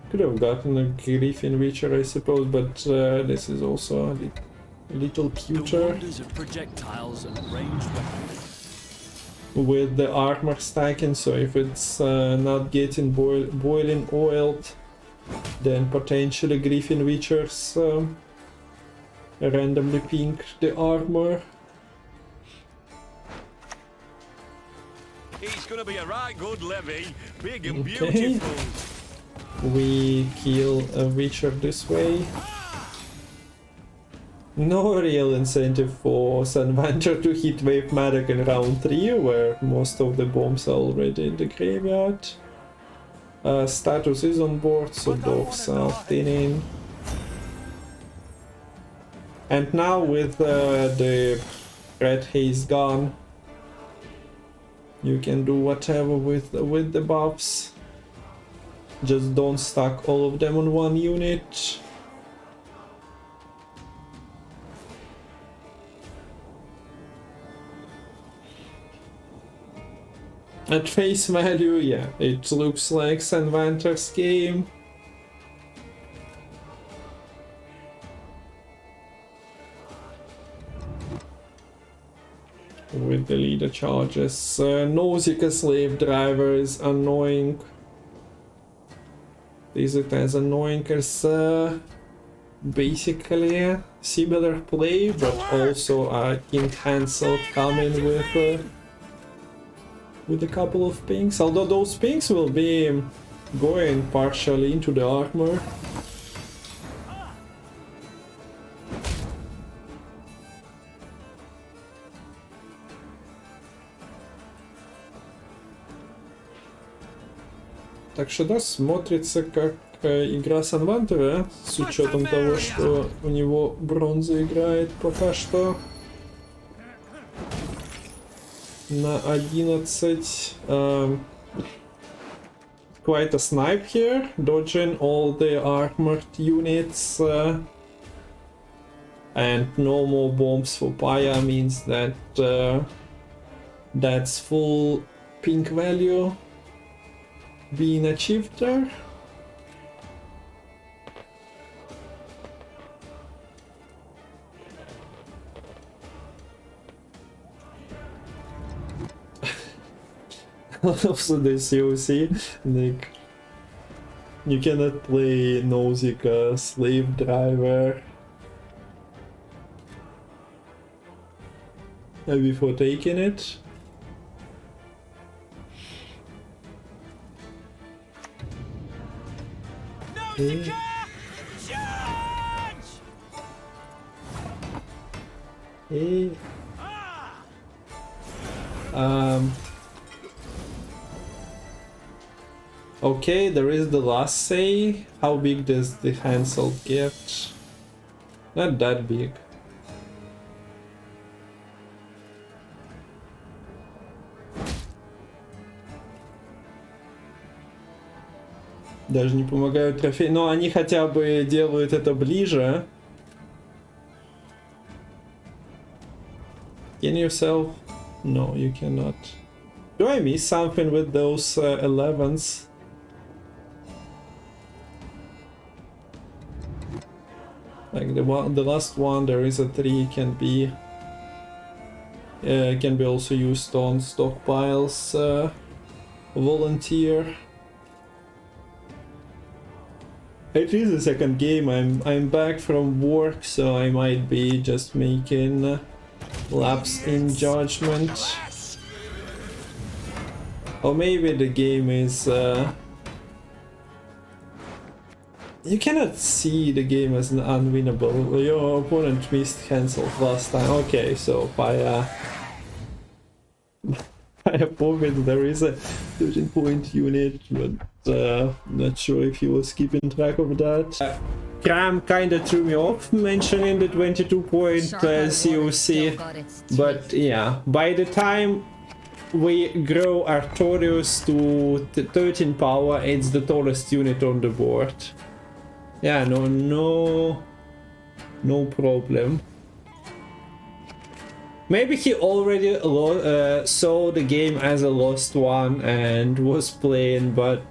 Speaker 1: Could have gotten a Griffin Witcher, I suppose, but this is also a little cuter.
Speaker 2: Projectiles and ranged weapons.
Speaker 1: With the armor stacking, so if it's not getting boiling oiled, then potentially Griffin Witchers randomly ping the armor.
Speaker 2: He's gonna be a right good levy, big and beautiful.
Speaker 1: We kill a Witcher this way. No real incentive for Sanvanter to hit Wave Madoc in round 3, where most of the bombs are already in the graveyard. Status is on board, so dogs are thinning. And now with the Red Haze gone, you can do whatever with the buffs. Just don't stack all of them on one unit. At face value, yeah, it looks like Sanvanter's game. With the leader charges. Nausicaa slave driver is annoying. Is it as annoying as basically a similar play, but also King Hansel coming with a couple of pings, although those pings will be going partially into the armor. Так что да, смотрится как игра Санвантера, с учетом того, что у него бронза играет пока что на 11. Quite a snipe here, dodging all the armored units, and no more bombs for Paya means that that's full pink value being achieved there. Also the COC, like, you cannot play Nausicaa, Slave Driver before taking it. Okay. Hey. Okay, there is the last say. How big does the Hansel get? Not that big. Даже не помогают трофеи, но они хотя бы делают это ближе. Can you sell? No, you cannot. Do I miss something with those 11s? Like the last one, there is a 3, can be also used on Stockpile's volunteer. It is the second game. I'm back from work, so I might be just making laps in judgment. Or maybe the game is you cannot see the game as an unwinnable. Your opponent missed cancelled last time. Okay, so by opponent there is a 13-point unit, but not sure if he was keeping track of that. Cram kinda threw me off mentioning the 22-point COC, but yeah, by the time we grow Artorius to 13 power, it's the tallest unit on the board. Yeah, no problem. Maybe he already saw the game as a lost one and was playing, but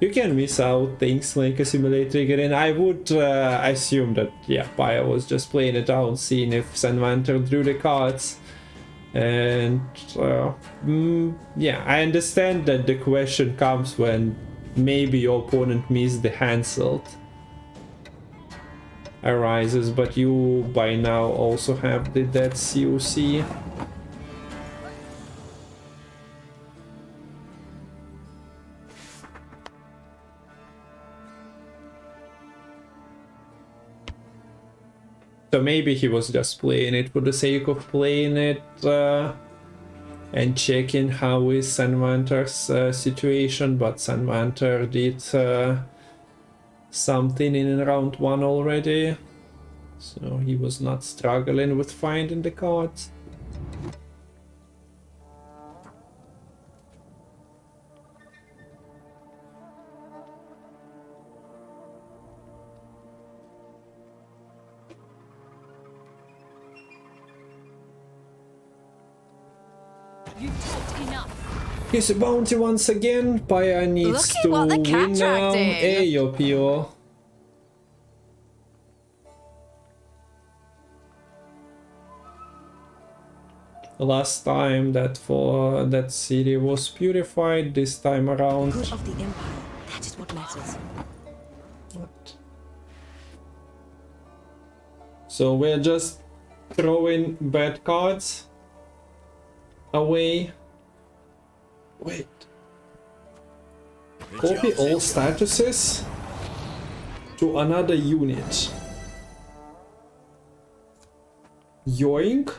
Speaker 1: you can miss out things like a simulator again. I would assume that, yeah, Paya was just playing it out, seeing if Sanvanter drew the cards. And yeah, I understand that the question comes when maybe your opponent missed the Hansel arises, but you by now also have the dead COC. So maybe he was just playing it for the sake of playing it and checking how is Sanvanter's situation, but Sanvanter did something in round 1 already, so he was not struggling with finding the cards. Here's a bounty once again. Paya needs to win now. Hey, yo, Pio. Last time that for that city was purified, this time around.
Speaker 3: Good of the Empire. That is what matters.
Speaker 1: What? So we're just throwing bad cards away. Wait. Copy all statuses to another unit. Yoink.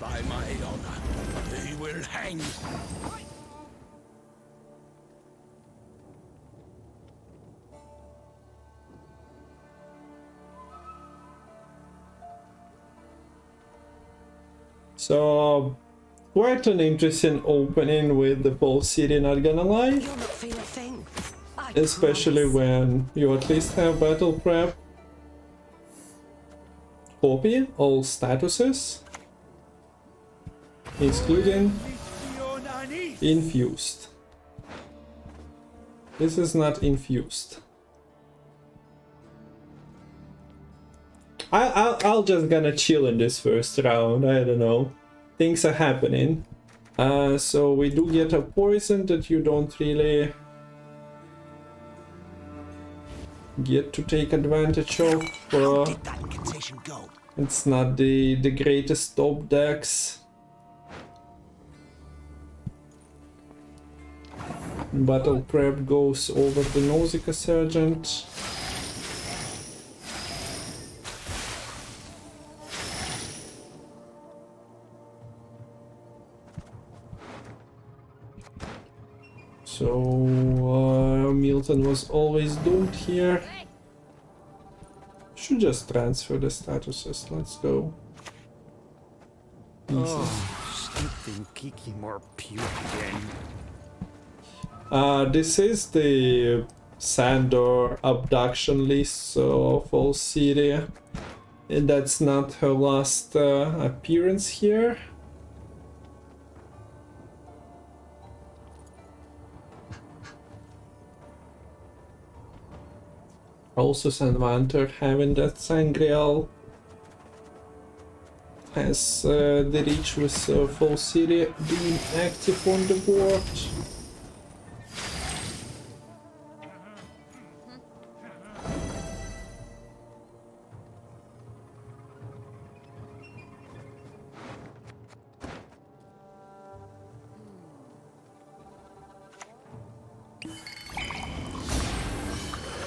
Speaker 2: By my honor, he will hang.
Speaker 1: So, quite an interesting opening with the whole city, not gonna lie.
Speaker 3: You'll not feel a thing. I
Speaker 1: Especially
Speaker 3: promise.
Speaker 1: when you at least have battle prep. Copy all statuses, excluding infused. This is not infused. I'll just gonna chill in this first round. I don't know. Things are happening. So we do get a poison that you don't really get to take advantage of.
Speaker 2: How did that incantation go?
Speaker 1: It's not the greatest top decks. Battle prep goes over the Nausicaa Sergeant. So Milton was always doomed here. Should just transfer the statuses. Let's go. Easy.
Speaker 2: Something geeky more pure again.
Speaker 1: This is the Sandor abduction list of all City, and that's not her last appearance here. Also Sanvanter having that Sangreal has the reach with full city being active on the board.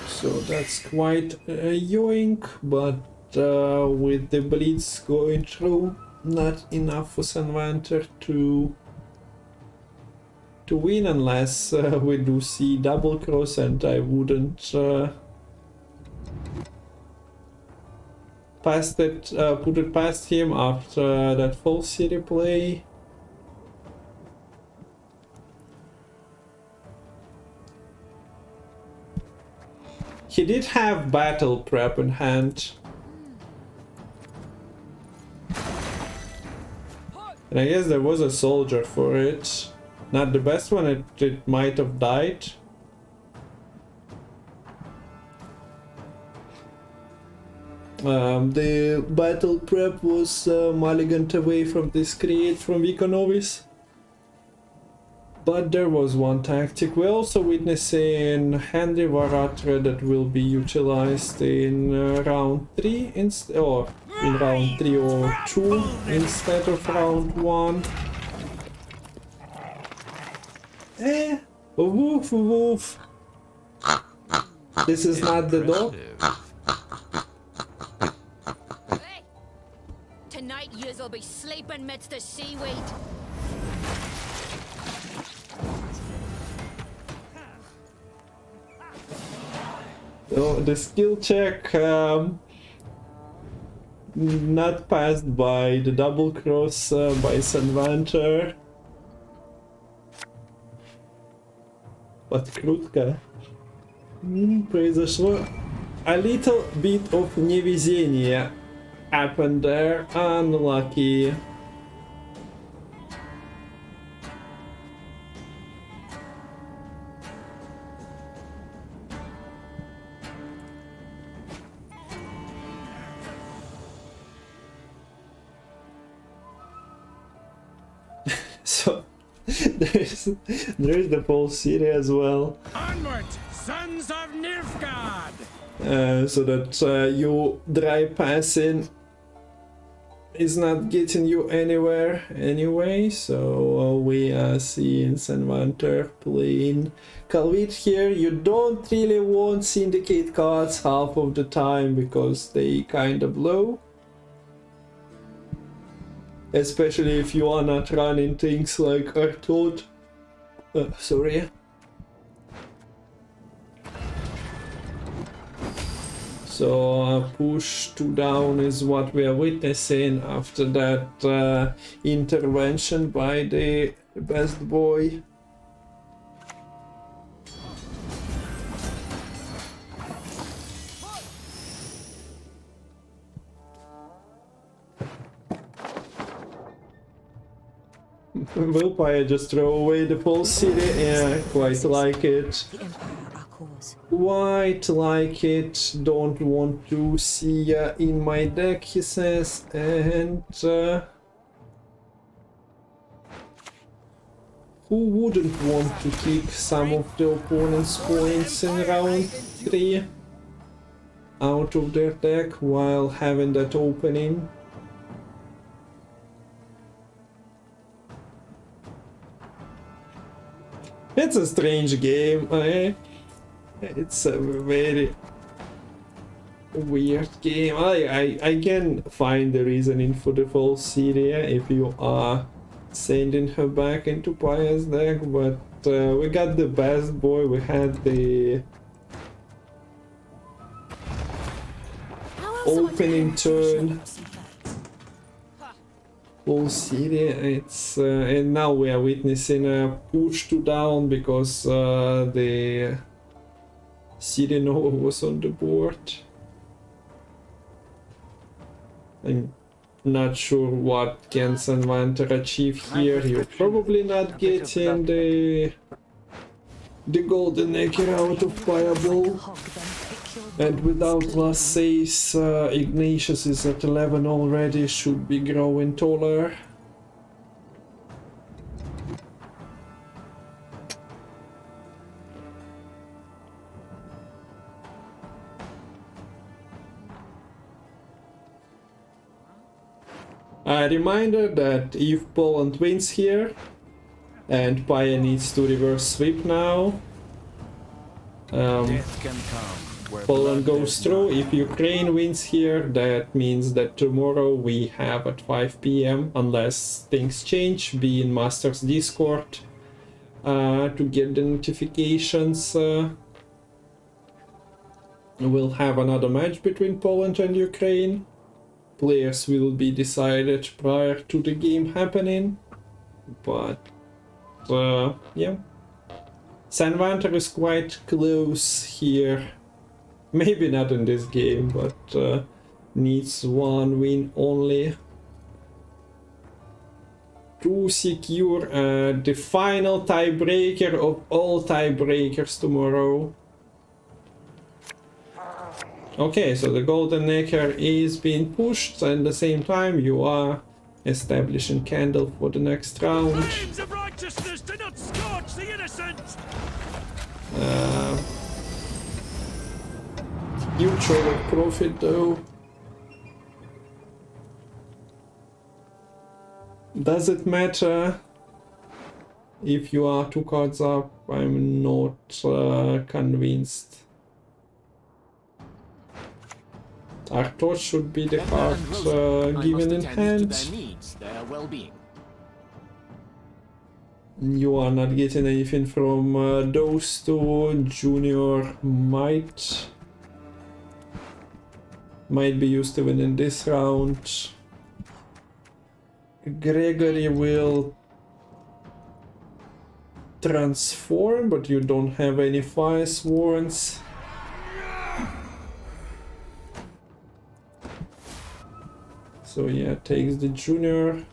Speaker 1: So that's quite a yoink, but with the bleeds going through, not enough for Sanvanter to win unless we do see double cross, and I wouldn't put it past him after that full city play. He did have battle prep in hand. And I guess there was a soldier for it. Not the best one, it might have died. The battle prep was mulliganed away from this create from Vikonovis. But there was one tactic. We're also witnessing Handy Varatra that will be utilized in round 3 instead, or in round 3 or 2 instead of round 1. Woof woof. This is not the dog.
Speaker 4: Tonight you'll be sleeping midst the seaweed.
Speaker 1: So the skill check not passed by the double cross by Sanvanter. But Krutka произошло a little bit of невезение happened there. Unlucky. So there's the whole city as well.
Speaker 5: Onward, sons of Nilfgaard!
Speaker 1: So that you dry passing is not getting you anywhere anyway. So we are seeing Sanvanter playing Calvit here. You don't really want Syndicate cards half of the time because they kind of blow. Especially if you are not running things like Artod. Sorry. So push 2 down is what we are witnessing after that intervention by the best boy. Will Paya just throw away the whole city? Yeah, quite like it.
Speaker 3: The Empire. cause.
Speaker 1: Quite like it. Don't want to see ya in my deck, he says. And who wouldn't want to keep some of the opponent's points in round 3 out of their deck while having that opening? It's a strange game, eh? It's a very weird game. I can find the reasoning for the full Syria if you are sending her back into Paya's deck, but we got the best boy, we had the opening turn. Full Syria, it's and now we are witnessing a push to down because the Syria Nova was on the board. I'm not sure what can Sanvanter achieve here. He'll probably not getting the golden necker out of Pajabol. And without last says, Ignatius is at 11 already, should be growing taller. A reminder that if Poland wins here, and Paya needs to reverse sweep now,
Speaker 2: Death can come.
Speaker 1: Poland goes through. If Ukraine wins here, that means that tomorrow we have at 5 PM, unless things change, be in Masters Discord to get the notifications. We'll have another match between Poland and Ukraine. Players will be decided prior to the game happening, but yeah. Sanvanter is quite close here. Maybe not in this game, but needs one win only to secure the final tiebreaker of all tiebreakers tomorrow. Okay, so the golden necker is being pushed, and at the same time you are establishing candle for the next round.
Speaker 2: Flames of righteousness do not scorch the innocent.
Speaker 1: Neutral of profit though. Does it matter if you are 2 cards up? I'm not convinced. Our torch should be the card given in hand. You are not getting anything from those two. Junior might be used even in this round. Gregory will transform, but you don't have any fire swords. So yeah, takes the junior.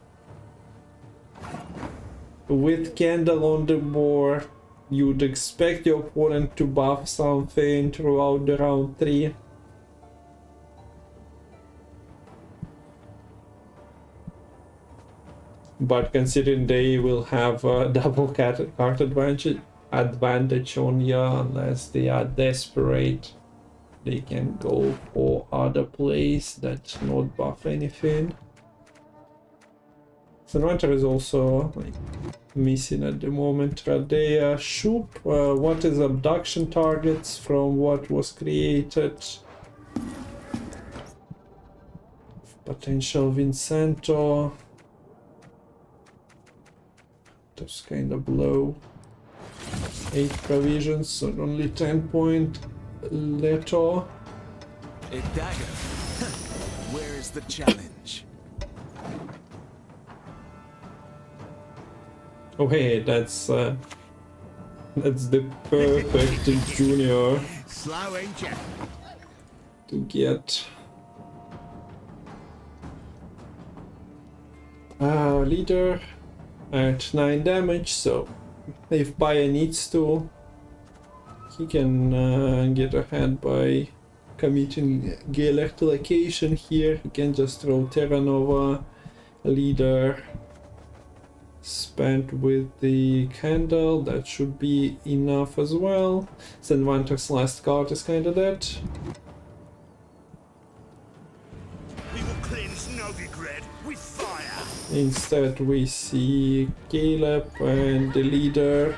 Speaker 1: With candle on the board, you'd expect your opponent to buff something throughout the round 3. But considering they will have a double card advantage on you, unless they are desperate, they can go for other plays that not buff anything. Sanvanter is also like missing at the moment. Radea Shoop, what is abduction targets from what was created? Potential Vincento. That's kind of low. 8 provisions, so only 10 point Leto.
Speaker 2: A dagger. Where is the challenge?
Speaker 1: Oh hey, that's the perfect junior
Speaker 2: Slow ain't ya?
Speaker 1: to get. Leader at 9 damage, so if Paya needs to, he can get ahead by committing Gaelic location here. He can just throw Terra Nova, leader, spent with the candle. That should be enough as well. Sanvanter's last card is kinda dead.
Speaker 2: We will cleanse Novigrad with fire.
Speaker 1: Instead we see Caleb and the leader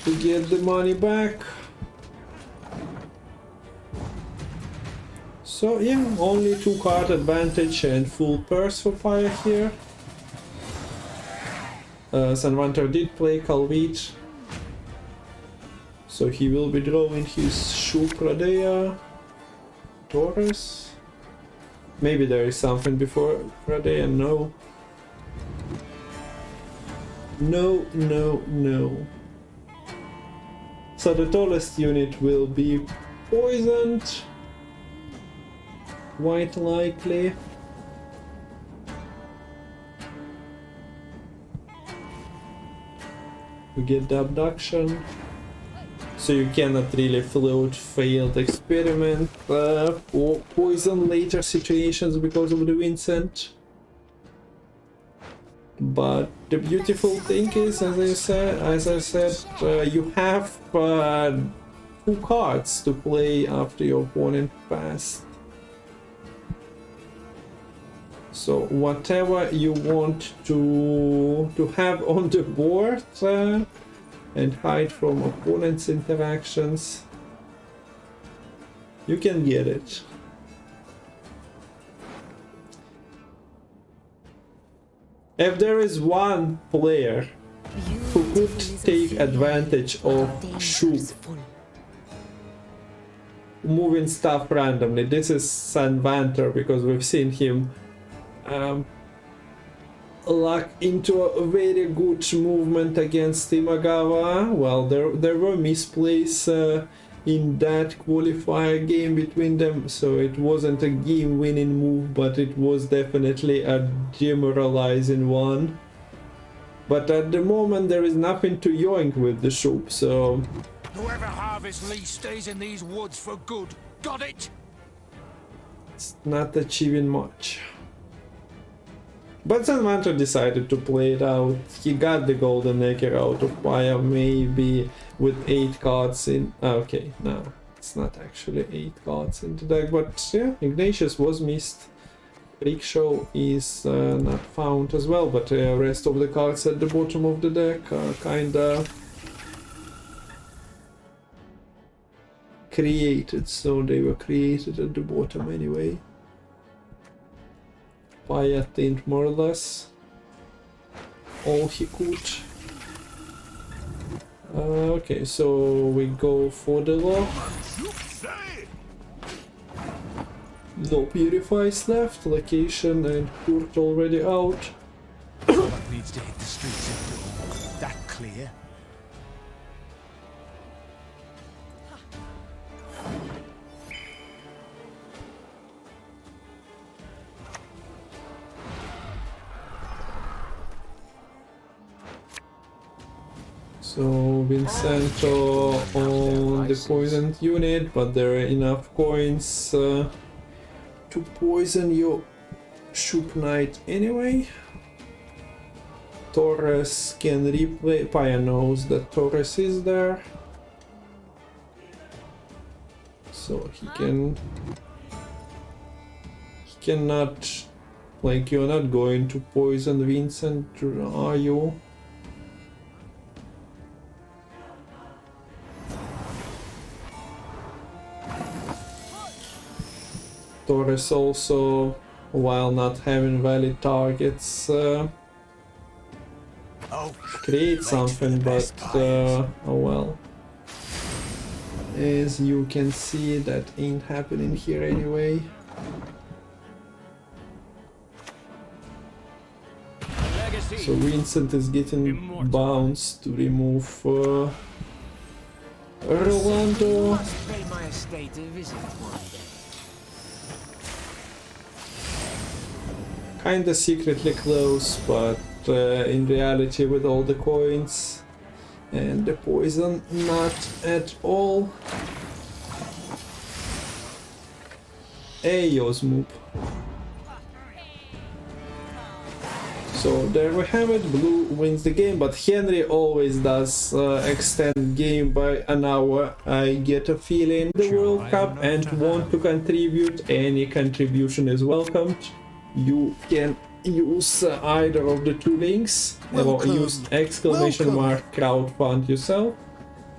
Speaker 1: to get the money back. So yeah, only 2-card advantage and full purse for Paya here. Sanvanter did play Kalvit, so he will be drawing his Shupradea Taurus. Maybe there is something before Pradea, no. No. So the tallest unit will be poisoned, quite likely. We get the abduction, so you cannot really float failed experiment or poison later situations because of the Vincent. But the beautiful thing is, as I said, you have 2 cards to play after your opponent passed. So whatever you want to have on the board and hide from opponents' interactions, you can get it. If there is one player who could take advantage of Shoop moving stuff randomly, this is Sanvanter, because we've seen him luck into a very good movement against Imagawa. Well, there were misplays in that qualifier game between them, so it wasn't a game-winning move, but it was definitely a demoralizing one. But at the moment there is nothing to yoink with the Shoop, so...
Speaker 2: Whoever harvests Lee stays in these woods for good. Got it?
Speaker 1: It's not achieving much. But Sanvanter decided to play it out. He got the Golden Acre out of Paya, maybe with 8 cards in... Okay, no, it's not actually 8 cards in the deck, but yeah, Ignatius was missed. Freak Show is not found as well, but the rest of the cards at the bottom of the deck are kinda created, so they were created at the bottom anyway. Paya think more or less all he could. Okay, so we go for the lock. No purifies left, location and Kurt already out.
Speaker 2: What needs to hit the streets at dawn? That clear?
Speaker 1: So Vincento on the poisoned unit, but there are enough coins to poison your Shoop Knight anyway. Torres can replay. Paya knows that Torres is there, so he cannot, like, you're not going to poison Vincent, are you? Torres also, while not having valid targets, create something, but oh well. As you can see, that ain't happening here anyway. So Vincent is getting bounced to remove Rolando. Kinda secretly close, but in reality with all the coins And the poison not at all. Ayo, Smoop. So there we have it, blue wins the game, but Henry always does extend game by an hour. I get a feeling the World Cup and want to contribute. Any contribution is welcomed. You can use either of the two links, or use exclamation mark crowdfund yourself.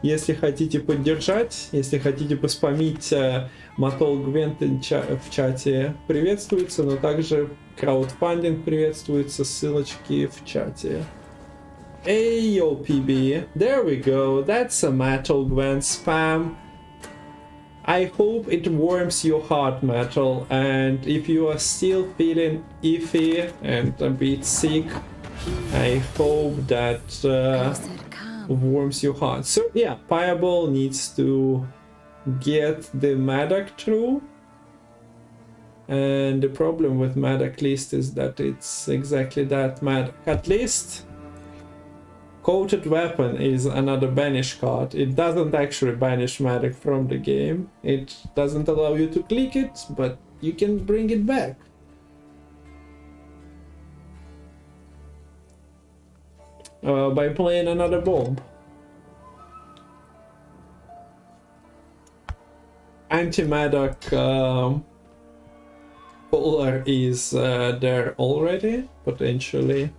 Speaker 1: Если хотите поддержать, если хотите поспамить Matol Gwent в чате, приветствуется, но также краудфандинг приветствуется, ссылочки в чате. Hey yo PB, there we go, that's a Matol Gwent spam. I hope it warms your heart, Matol, and if you are still feeling iffy and a bit sick, I hope that warms your heart. So yeah, Pajabol needs to get the Madoc through, and the problem with Madoc list is that it's exactly that Madoc. At least Coated Weapon is another banish card. It doesn't actually banish Madoc from the game. It doesn't allow you to click it, but you can bring it back. By playing another bomb. Anti-Madoc Polar is there already, potentially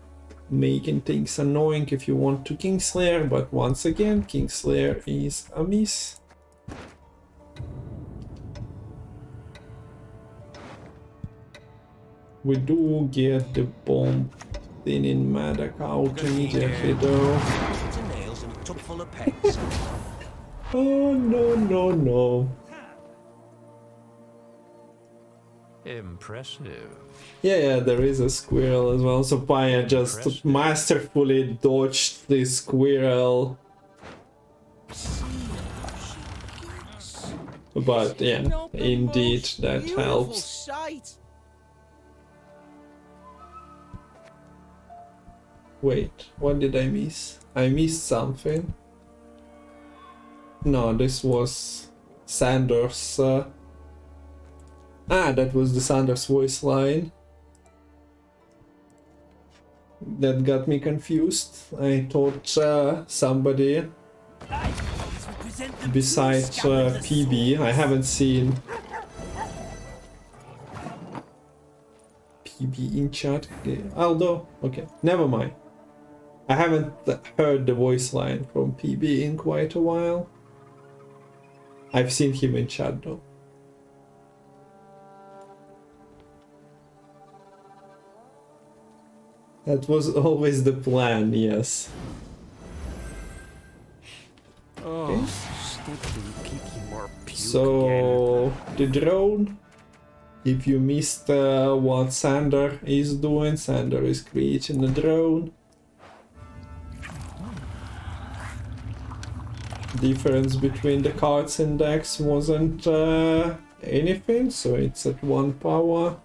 Speaker 1: making things annoying if you want to Kingslayer, but once again, Kingslayer is a miss. We do get the bomb thing in Madoc out immediately though.
Speaker 2: Nails and a tub full of pegs.
Speaker 1: Oh no no no.
Speaker 2: Impressive.
Speaker 1: Yeah, there is a squirrel as well, so Paya just masterfully dodged the squirrel. But yeah, indeed, that helps. Wait, what did I miss? I missed something. No, this was Sanders. That was the Sanders voice line. That got me confused. I thought somebody besides PB. I haven't seen PB in chat. Okay. Although, okay, never mind. I haven't heard the voice line from PB in quite a while. I've seen him in chat though. That was always the plan, yes. Okay. So, the drone, if you missed what Sander is doing, Sander is creating a drone. Difference between the cards and decks wasn't anything, so it's at 1 power.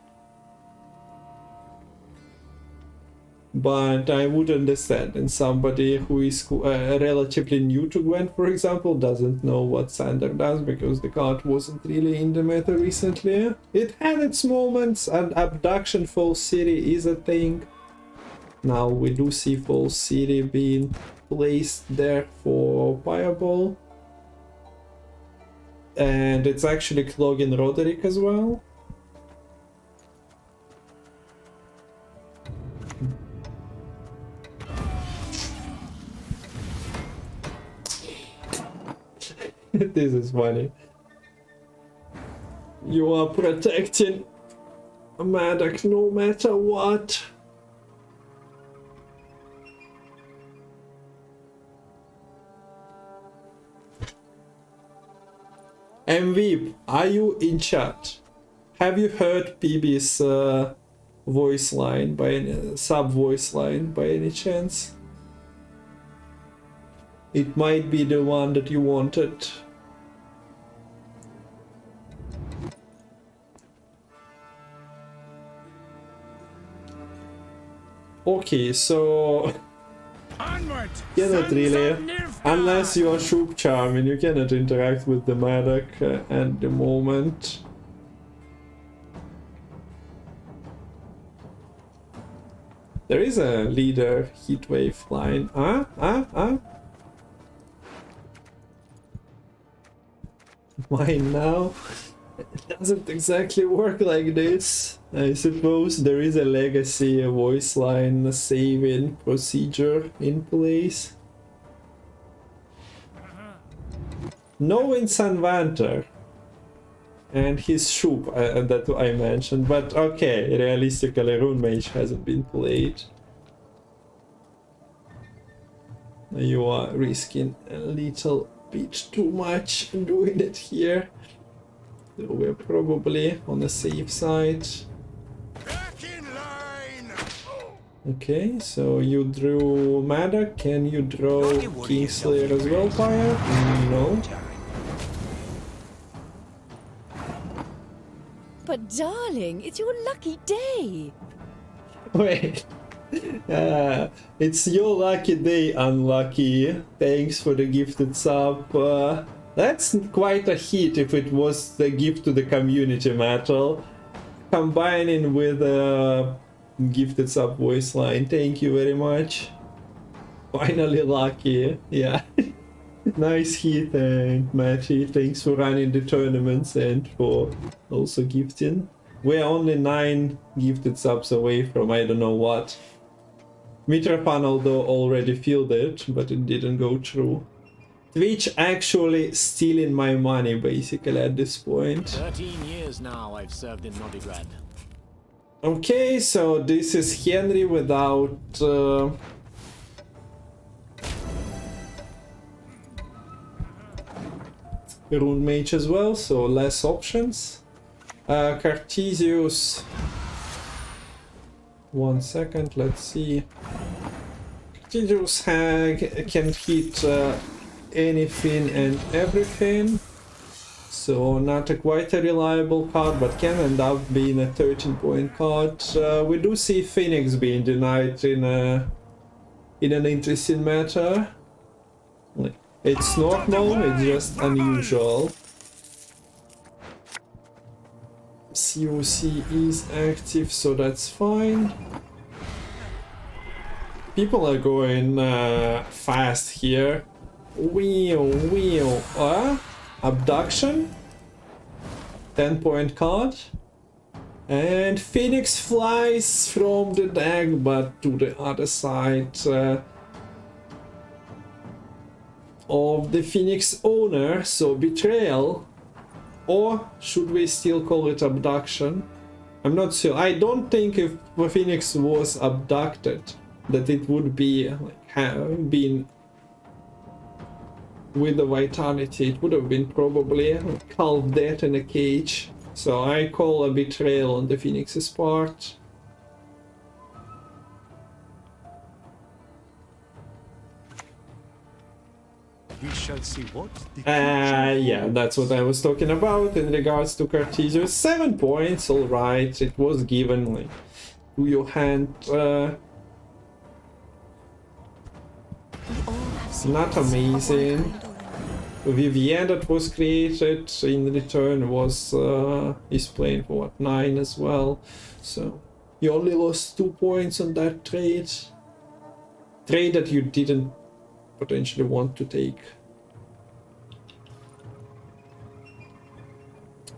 Speaker 1: But I would understand, and somebody who is relatively new to Gwent, for example, doesn't know what Sander does because the card wasn't really in the meta recently. It had its moments, and Abduction False City is a thing. Now we do see False City being placed there for Pajabol. And it's actually clogging Roderick as well. This is funny. You are protecting Madoc no matter what. MV, are you in chat? Have you heard PB's voice line by any sub voice line by any chance? It might be the one that you wanted. Okay, so
Speaker 2: Onward!
Speaker 1: Cannot really, unless you are Shoop Charming, you cannot interact with the Madoc at the moment. There is a leader heatwave line. Mine now? It doesn't exactly work like this. I suppose there is a legacy, a voice line saving procedure in place. No in Sanvanter. And his Shoop that I mentioned, but okay, realistically Rune Mage hasn't been played. You are risking a little bit too much doing it here. So we're probably on the safe side.
Speaker 2: Back in line!
Speaker 1: Okay, so you drew Madoc, can you draw Kingslayer as well, Pyre? No.
Speaker 4: But darling, it's your lucky day.
Speaker 1: Wait. It's your lucky day, unlucky. Thanks for the gifted sub. That's quite a hit if it was the gift to the community, Matol. Combining with a gifted sub voice line. Thank you very much. Finally lucky. Yeah. Nice hit, and Matty, thanks for running the tournaments and for also gifting. We're only 9 gifted subs away from I don't know what. Mitrafan although already filled it, but it didn't go through. Twitch actually stealing my money basically at this point.
Speaker 6: 13 years now I've served in Novigrad.
Speaker 1: Okay, so this is Henry without... Rune Mage as well, so less options. Cartesius. 1 second, let's see. Cartesius can hit anything and everything. So not quite a reliable card, but can end up being a 13-point card. We do see Phoenix being denied in an interesting matter. It's normal, it's just unusual. COC is active, so that's fine. People are going fast here. Wheel. Abduction. 10-point card. And Phoenix flies from the deck, but to the other side. Of the Phoenix owner, so betrayal, or should we still call it abduction? I'm not sure. I don't think if the Phoenix was abducted that it would be like been with the vitality. It would have been probably half dead in a cage. So I call a betrayal on the Phoenix's part.
Speaker 2: We shall see what the
Speaker 1: Yeah, that's what I was talking about in regards to Cartesius. 7 points, alright, it was given like to your hand. Not amazing. Vivienne that was created in return was is playing for what, 9 as well. So you only lost 2 points on that trade. Trade that you didn't potentially want to take.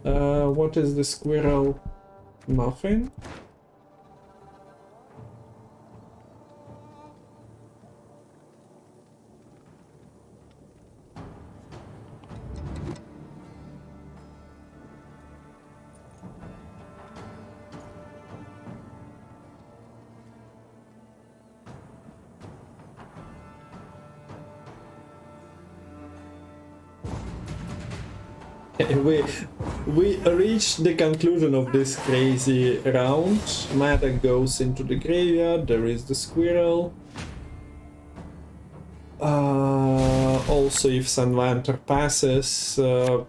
Speaker 1: What is the squirrel? Nothing. We reached the conclusion of this crazy round. Madoc goes into the graveyard. There is the squirrel. Also, if Sanvanter passes,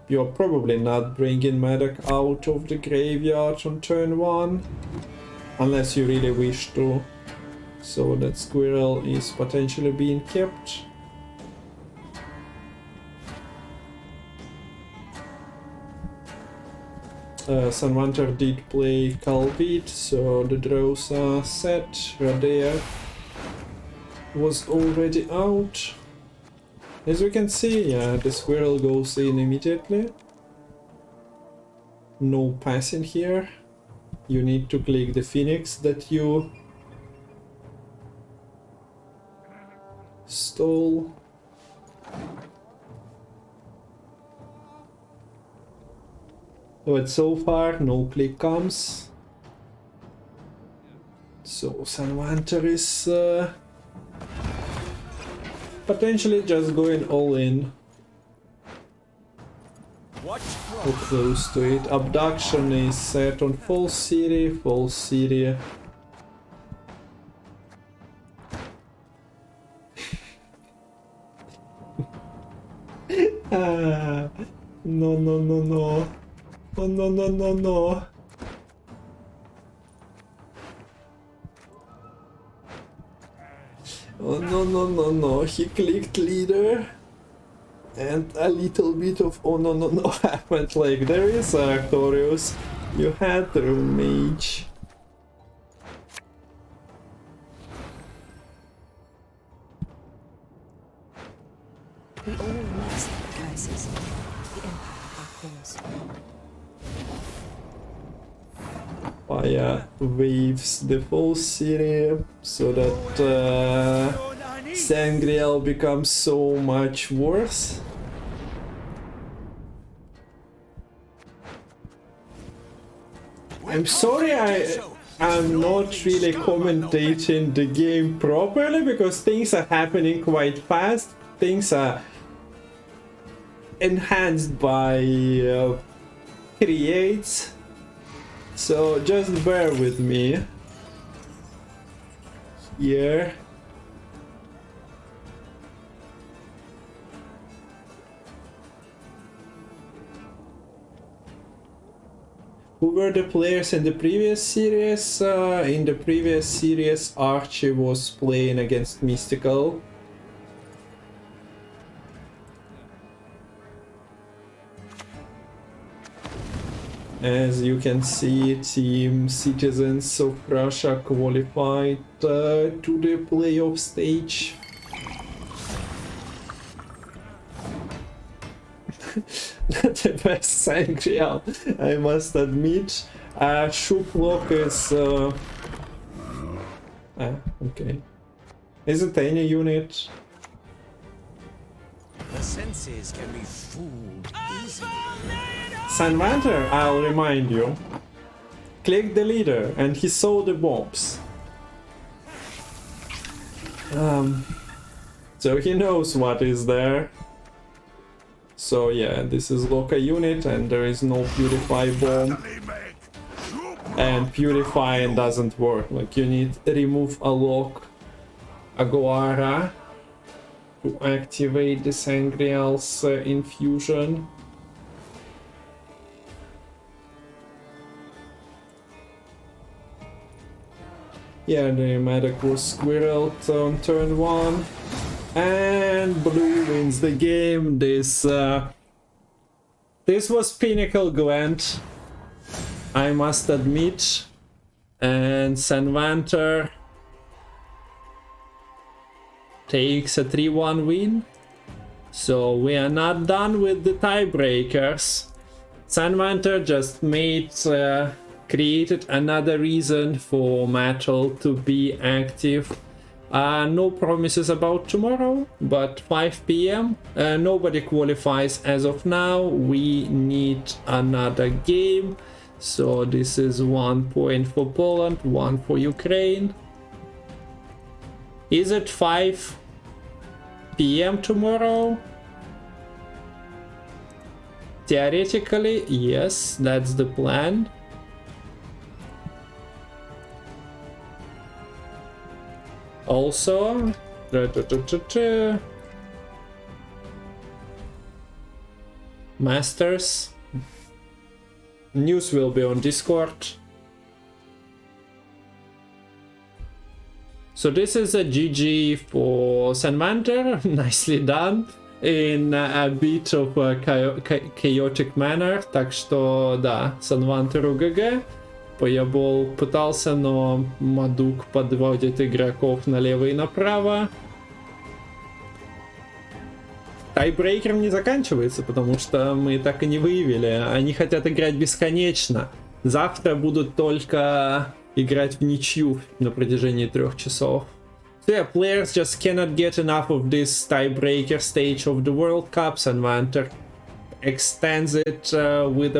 Speaker 1: you're probably not bringing Madoc out of the graveyard on turn 1, unless you really wish to. So that squirrel is potentially being kept. Sanvanter did play Calvit, so the draws are set. Radea was already out. As we can see, yeah, the squirrel goes in immediately. No passing here. You need to click the phoenix that you stole. But so far no click comes. So Sanvanter is potentially just going all in. Too close to it. Abduction is set on false city, false city. No, no, no, no. Oh, no, no, no, no. Oh, no, no, no, no. He clicked leader. And a little bit of oh no no no happened. Like there is Artorius. You had the mage.
Speaker 3: We all must have curses. The Empire our cause.
Speaker 1: Fire waves the full city so that Sangreal becomes so much worse. I'm sorry I'm not really commentating the game properly because things are happening quite fast. Things are enhanced by creates. So just bear with me here. Who were the players in the previous series? In the previous series, Archie was playing against Mystical. As you can see, Team Citizens of Russia qualified to the playoff stage. Not the best Sangreal, I must admit. Shuplok is... okay. Is it any unit?
Speaker 2: The senses can be fooled easily.
Speaker 1: Sanvanter, I'll remind you. Click the leader and he saw the bombs. So he knows what is there. So yeah, this is Loka unit and there is no Purify bomb. And Purifying doesn't work. Like you need to remove a lock Aguara to activate the Sangreal's infusion. Yeah, the Madoc was squirreled on turn 1. And blue wins the game. This was pinnacle Gwent, I must admit. And Sanvanter takes a 3-1 win. So we are not done with the tiebreakers. Sanvanter just created another reason for Matol to be active. No promises about tomorrow, but 5 PM. Nobody qualifies as of now. We need another game. So this is 1 point for Poland, 1 for Ukraine. Is it 5 PM tomorrow? Theoretically, yes, that's the plan. Also, Masters. News will be on Discord. So this is a GG for Sanvanter, nicely done, in a bit of a chaotic manner, так что да, Санвантеру ГГ. Pajabol пытался, но Madoc подводит игроков налево и направо. Тайбрейкер не заканчивается, потому что мы так и не выявили. Они хотят играть бесконечно. Завтра будут только играть в ничью на протяжении 3 часов. So yeah, players just cannot get enough of this tiebreaker stage of the World Cup. Sanvanter extends it with a